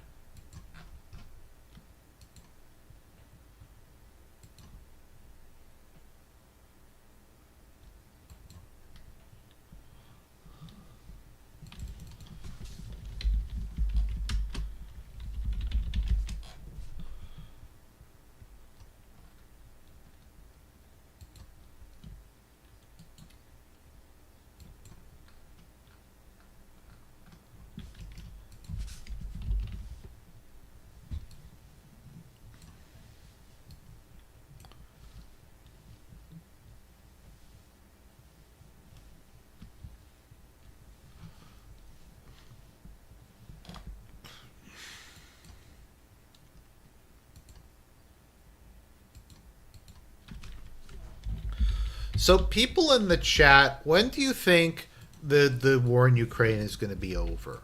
So, people in the chat, when do you think the war in Ukraine is going to be over?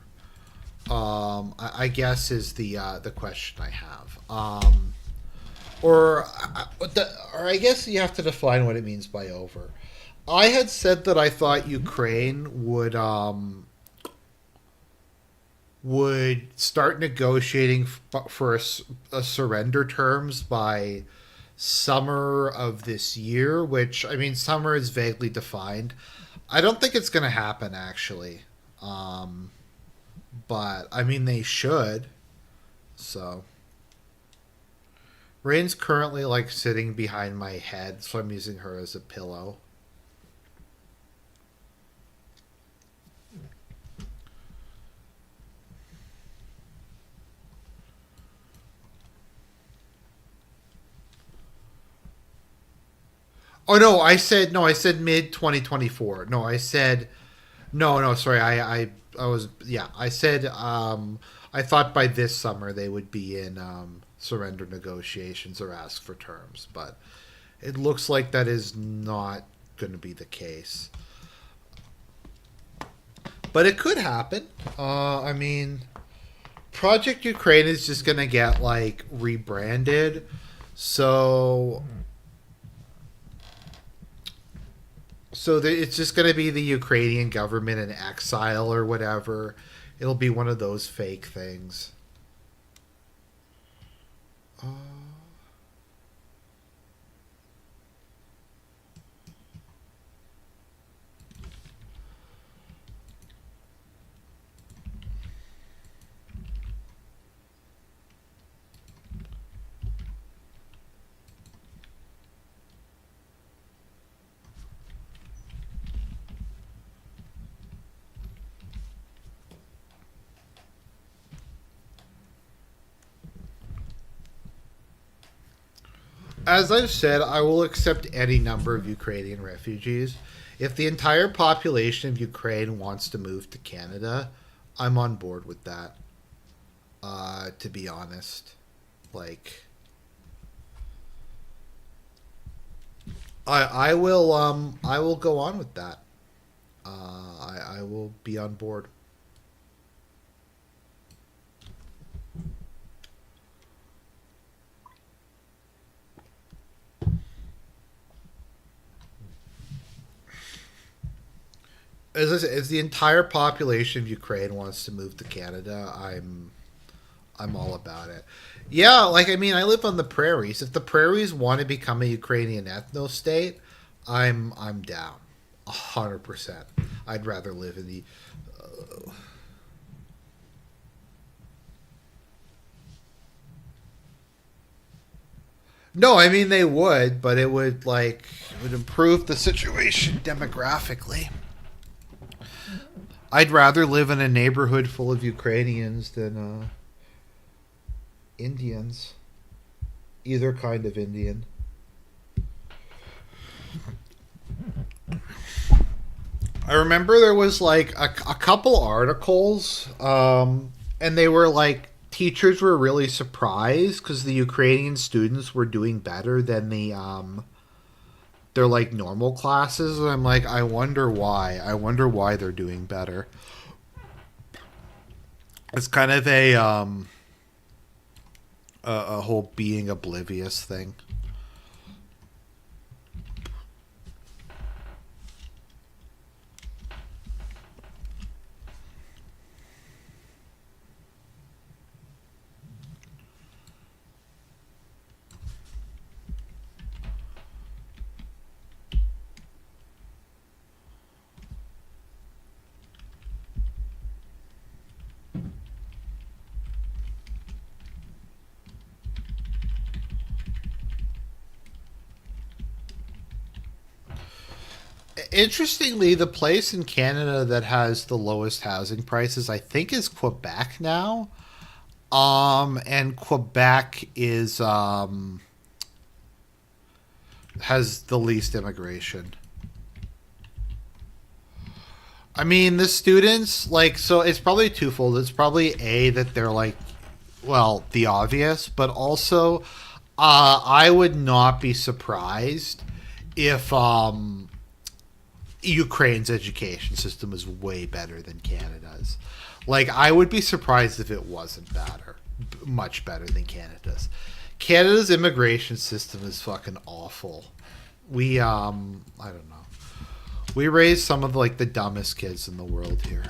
I guess is the question I have. Or I guess you have to define what it means by over. I had said that I thought Ukraine would start negotiating for a surrender terms by summer of this year, which, I mean, summer is vaguely defined. I don't think it's going to happen, actually. Um, but, I mean, they should. So. Rain's currently, like, sitting behind my head, so I'm using her as a pillow. Oh, no, I said mid 2024. No, I said no, sorry. I was, yeah. I said I thought by this summer they would be in surrender negotiations or ask for terms, but it looks like that is not going to be the case. But it could happen. I mean, Project Ukraine is just going to get like rebranded. So it's just going to be the Ukrainian government in exile or whatever. It'll be one of those fake things. Uh, as I've said, I will accept any number of Ukrainian refugees. If the entire population of Ukraine wants to move to Canada, I'm on board with that. To be honest, like I will go on with that. I will be on board. as the entire population of Ukraine wants to move to Canada, I'm all about it. Yeah, like I mean, I live on the prairies. If the prairies want to become a Ukrainian ethno state, I'm down, 100%. I'd rather live in the. No, I mean they would, but it would improve the situation demographically. I'd rather live in a neighborhood full of Ukrainians than Indians, either kind of Indian. I remember there was like a couple articles, and they were like teachers were really surprised because the Ukrainian students were doing better than their like normal classes. And I'm like, I wonder why. I wonder why they're doing better. It's kind of a whole being oblivious thing. Interestingly, the place in Canada that has the lowest housing prices, I think, is Quebec now. And Quebec is has the least immigration. I mean, the students like so it's probably twofold. It's probably a that they're like, well, the obvious, but also, I would not be surprised if Ukraine's education system is way better than Canada's. Like, I would be surprised if it wasn't better, much better than Canada's. Canada's immigration system is fucking awful. I don't know. We raise some of like the dumbest kids in the world here.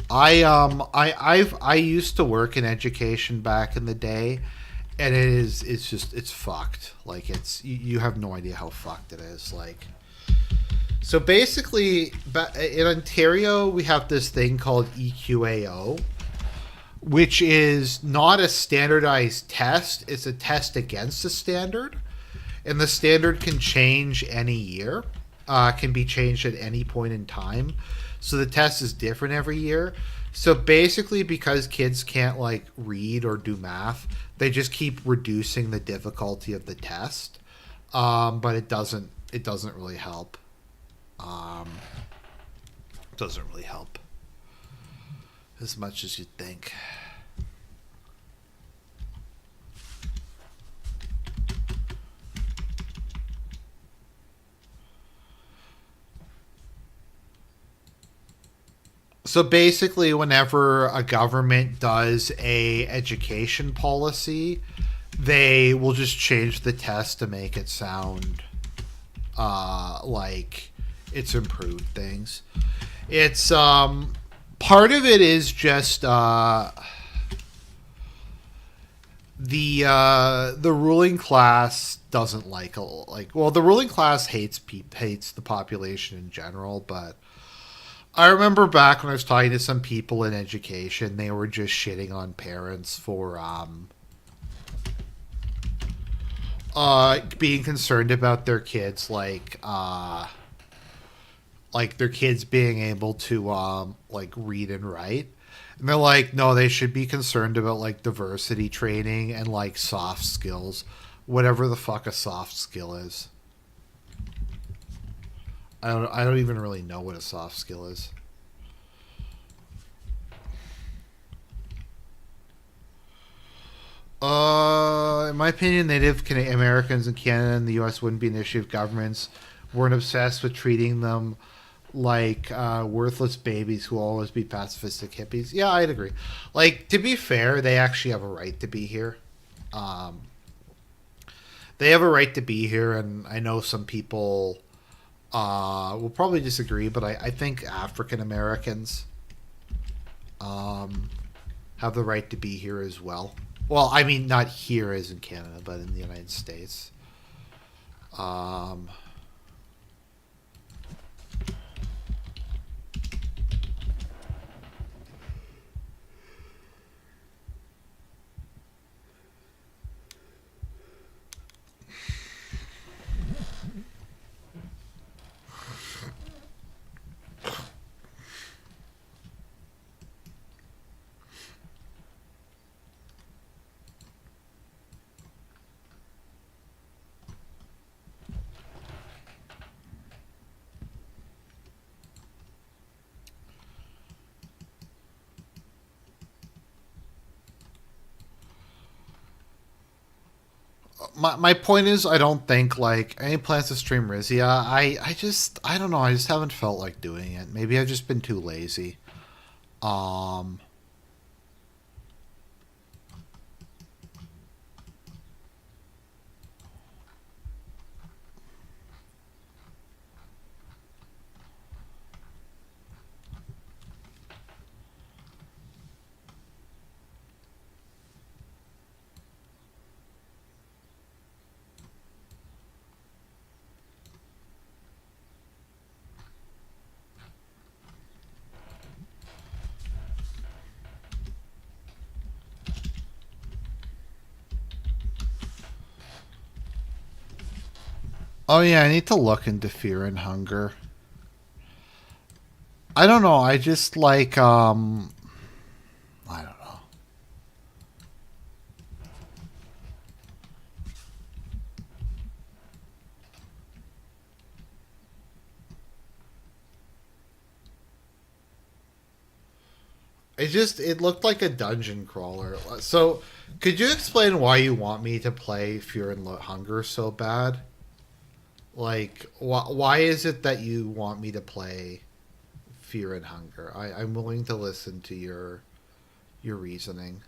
I used to work in education back in the day, and it's fucked. Like you have no idea how fucked it is. Like so basically, in Ontario we have this thing called EQAO, which is not a standardized test. It's a test against a standard, and the standard can change any year. Can be changed at any point in time. So the test is different every year. So basically, because kids can't like read or do math, they just keep reducing the difficulty of the test. But it doesn't really help. Um, it doesn't really help as much as you'd think. So basically, whenever a government does a education policy, they will just change the test to make it sound like it's improved things. It's part of it is just the ruling class doesn't like well the ruling class hates the population in general, but I remember back when I was talking to some people in education, they were just shitting on parents for being concerned about their kids, like their kids being able to like read and write. And they're like, no, they should be concerned about like diversity training and like soft skills, whatever the fuck a soft skill is. I don't even really know what a soft skill is. In my opinion, Americans in Canada and the U.S. wouldn't be an issue if governments weren't obsessed with treating them like worthless babies who will always be pacifistic hippies. Yeah, I'd agree. Like, to be fair, they actually have a right to be here. Um, they have a right to be here, and I know some people will probably disagree, but I think African Americans um, have the right to be here as well. Well, I mean, not here as in Canada, but in the United States. Um, my point is, I don't think like any plans to stream Rizia. I don't know. I just haven't felt like doing it. Maybe I've just been too lazy. Um, oh yeah, I need to look into Fear and Hunger. I don't know. I just like I don't know. It looked like a dungeon crawler. So, could you explain why you want me to play Fear and Hunger so bad? Like, why is it that you want me to play Fear and Hunger? I'm willing to listen to your reasoning.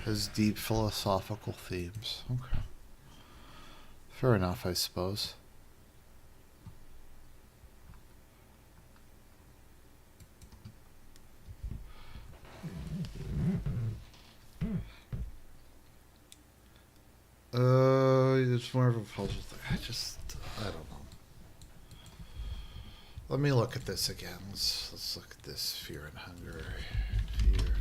Has deep philosophical themes. Okay, fair enough, I suppose. It's more of a puzzle thing. I don't know. Let me look at this again. Let's look at this Fear and Hunger. Fear and...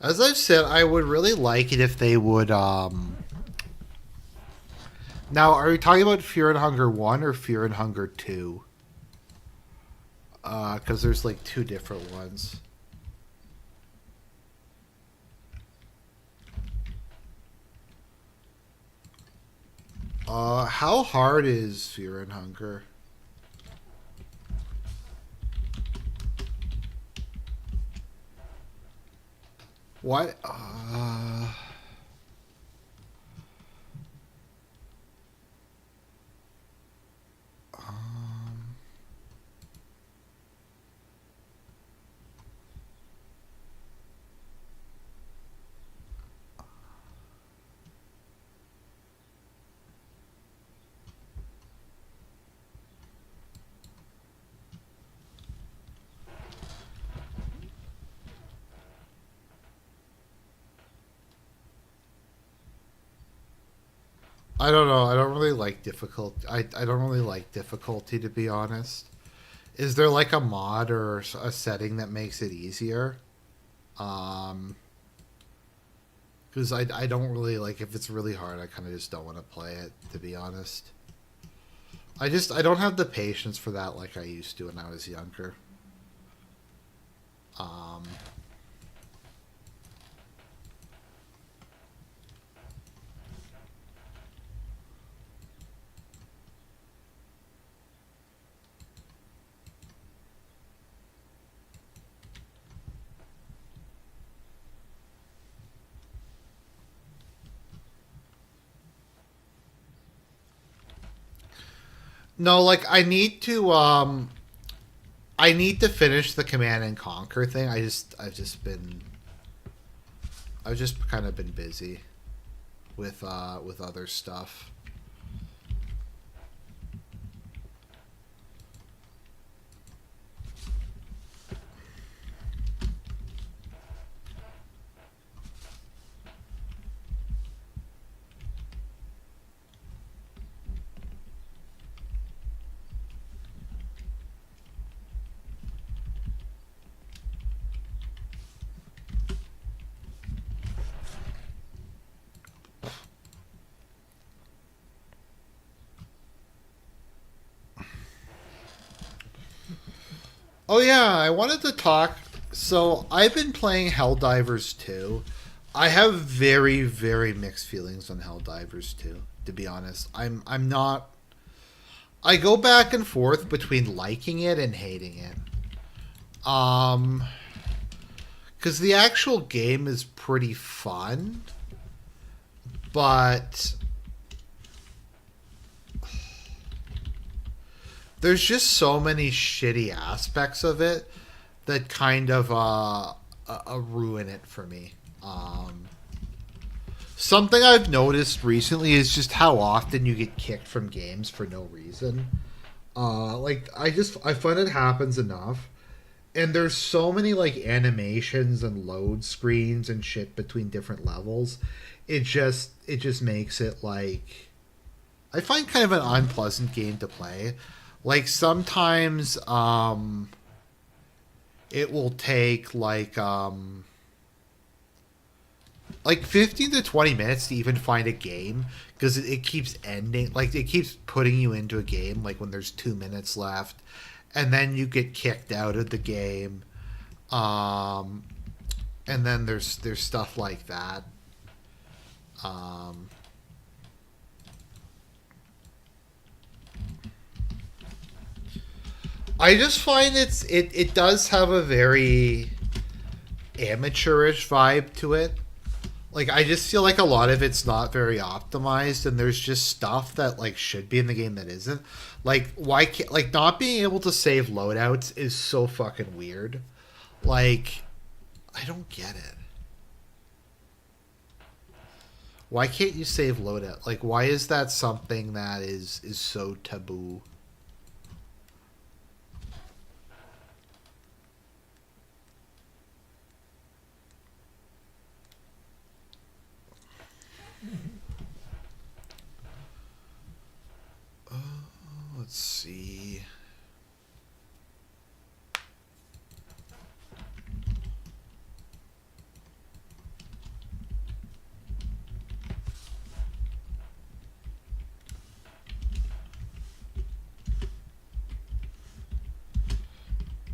As I've said, I would really like it if they would. Now, are you talking about Fear and Hunger 1 or Fear and Hunger 2? Because there's like two different ones. How hard is Fear and Hunger? What? Um, I don't know. I don't really like I don't really like difficulty, to be honest. Is there like a mod or a setting that makes it easier? Um, because I don't really like if it's really hard. I kind of just don't want to play it, to be honest. I don't have the patience for that like I used to when I was younger. Um, No, like I need to finish the Command and Conquer thing. I've just kind of been busy with other stuff. Oh yeah, I wanted to talk. So I've been playing Helldivers 2. I have very very mixed feelings on Helldivers 2. To be honest, I'm not. I go back and forth between liking it and hating it. Um, because the actual game is pretty fun, but there's just so many shitty aspects of it that kind of ruin it for me. Something I've noticed recently is just how often you get kicked from games for no reason. Like I find it happens enough, and there's so many like animations and load screens and shit between different levels. It just makes it like I find kind of an unpleasant game to play. Like sometimes it will take like 15 to 20 minutes to even find a game because it keeps ending, like it keeps putting you into a game like when there's 2 minutes left, and then you get kicked out of the game. um and then there's stuff like that. um I just find it does have a very amateurish vibe to it. Like I just feel like a lot of it's not very optimized, and there's just stuff that like should be in the game that isn't. Like why can't, like not being able to save loadouts is so fucking weird. Like I don't get it. Why can't you save loadout? Like why is that something that is so taboo? Let's see.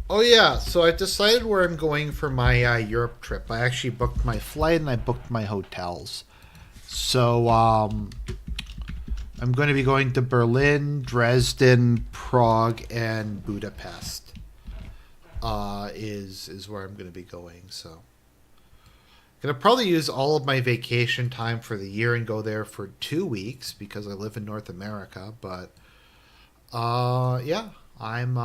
Oh yeah, so I decided where I'm going for my Europe trip. I actually booked my flight and I booked my hotels. So I'm going to be going to Berlin, Dresden, Prague, and Budapest. Is where I'm going to be going. So I'm gonna probably use all of my vacation time for the year and go there for 2 weeks because I live in North America. But yeah, I'm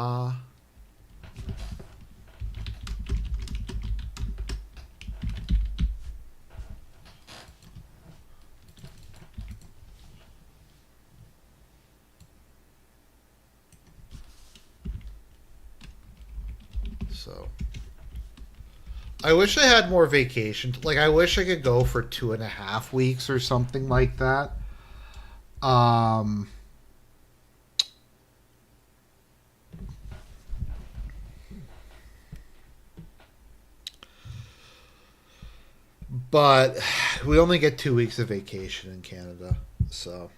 so. I wish I had more vacation. Like I wish I could go for 2.5 weeks or something like that. Um, but we only get 2 weeks of vacation in Canada, so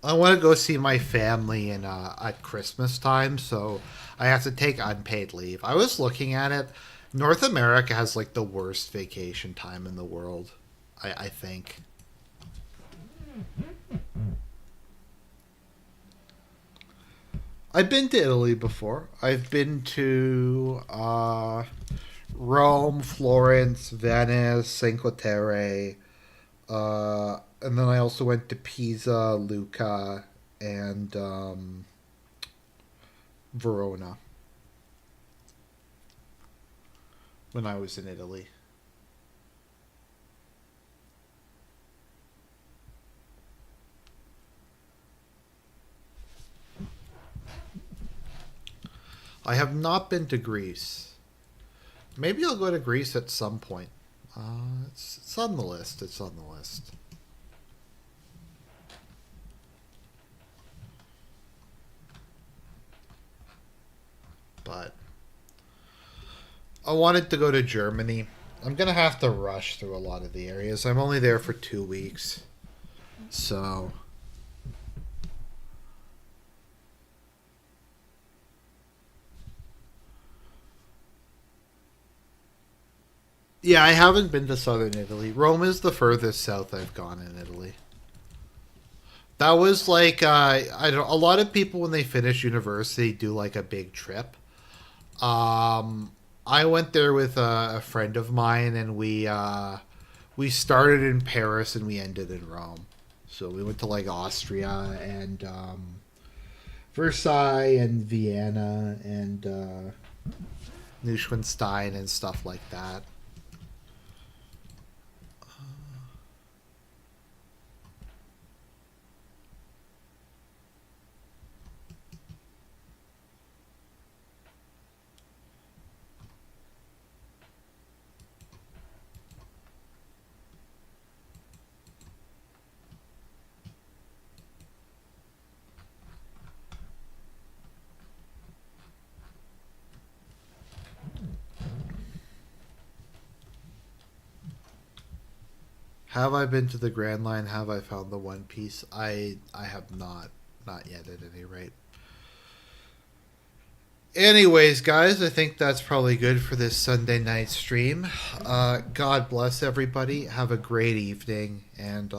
I want to go see my family in at Christmas time. So I have to take unpaid leave. I was looking at it. North America has like the worst vacation time in the world. I think. I've been to Italy before. I've been to Rome, Florence, Venice, Cinque Terre, and then I also went to Pisa, Lucca. and Verona when I was in Italy. I have not been to Greece. Maybe I'll go to Greece at some point. It's on the list. It's on the list. But I wanted to go to Germany. I'm gonna have to rush through a lot of the areas. I'm only there for 2 weeks, so yeah, I haven't been to southern Italy. Rome is the furthest south I've gone in Italy. That was like I don't. A lot of people when they finish university do like a big trip. I went there with a friend of mine, and we started in Paris and we ended in Rome. So we went to like Austria and Versailles and Vienna and Neuschwanstein and stuff like that. Have I been to the Grand Line? Have I found the One Piece? I have not, not yet at any rate. Anyways, guys, I think that's probably good for this Sunday night stream. God bless everybody. Have a great evening, and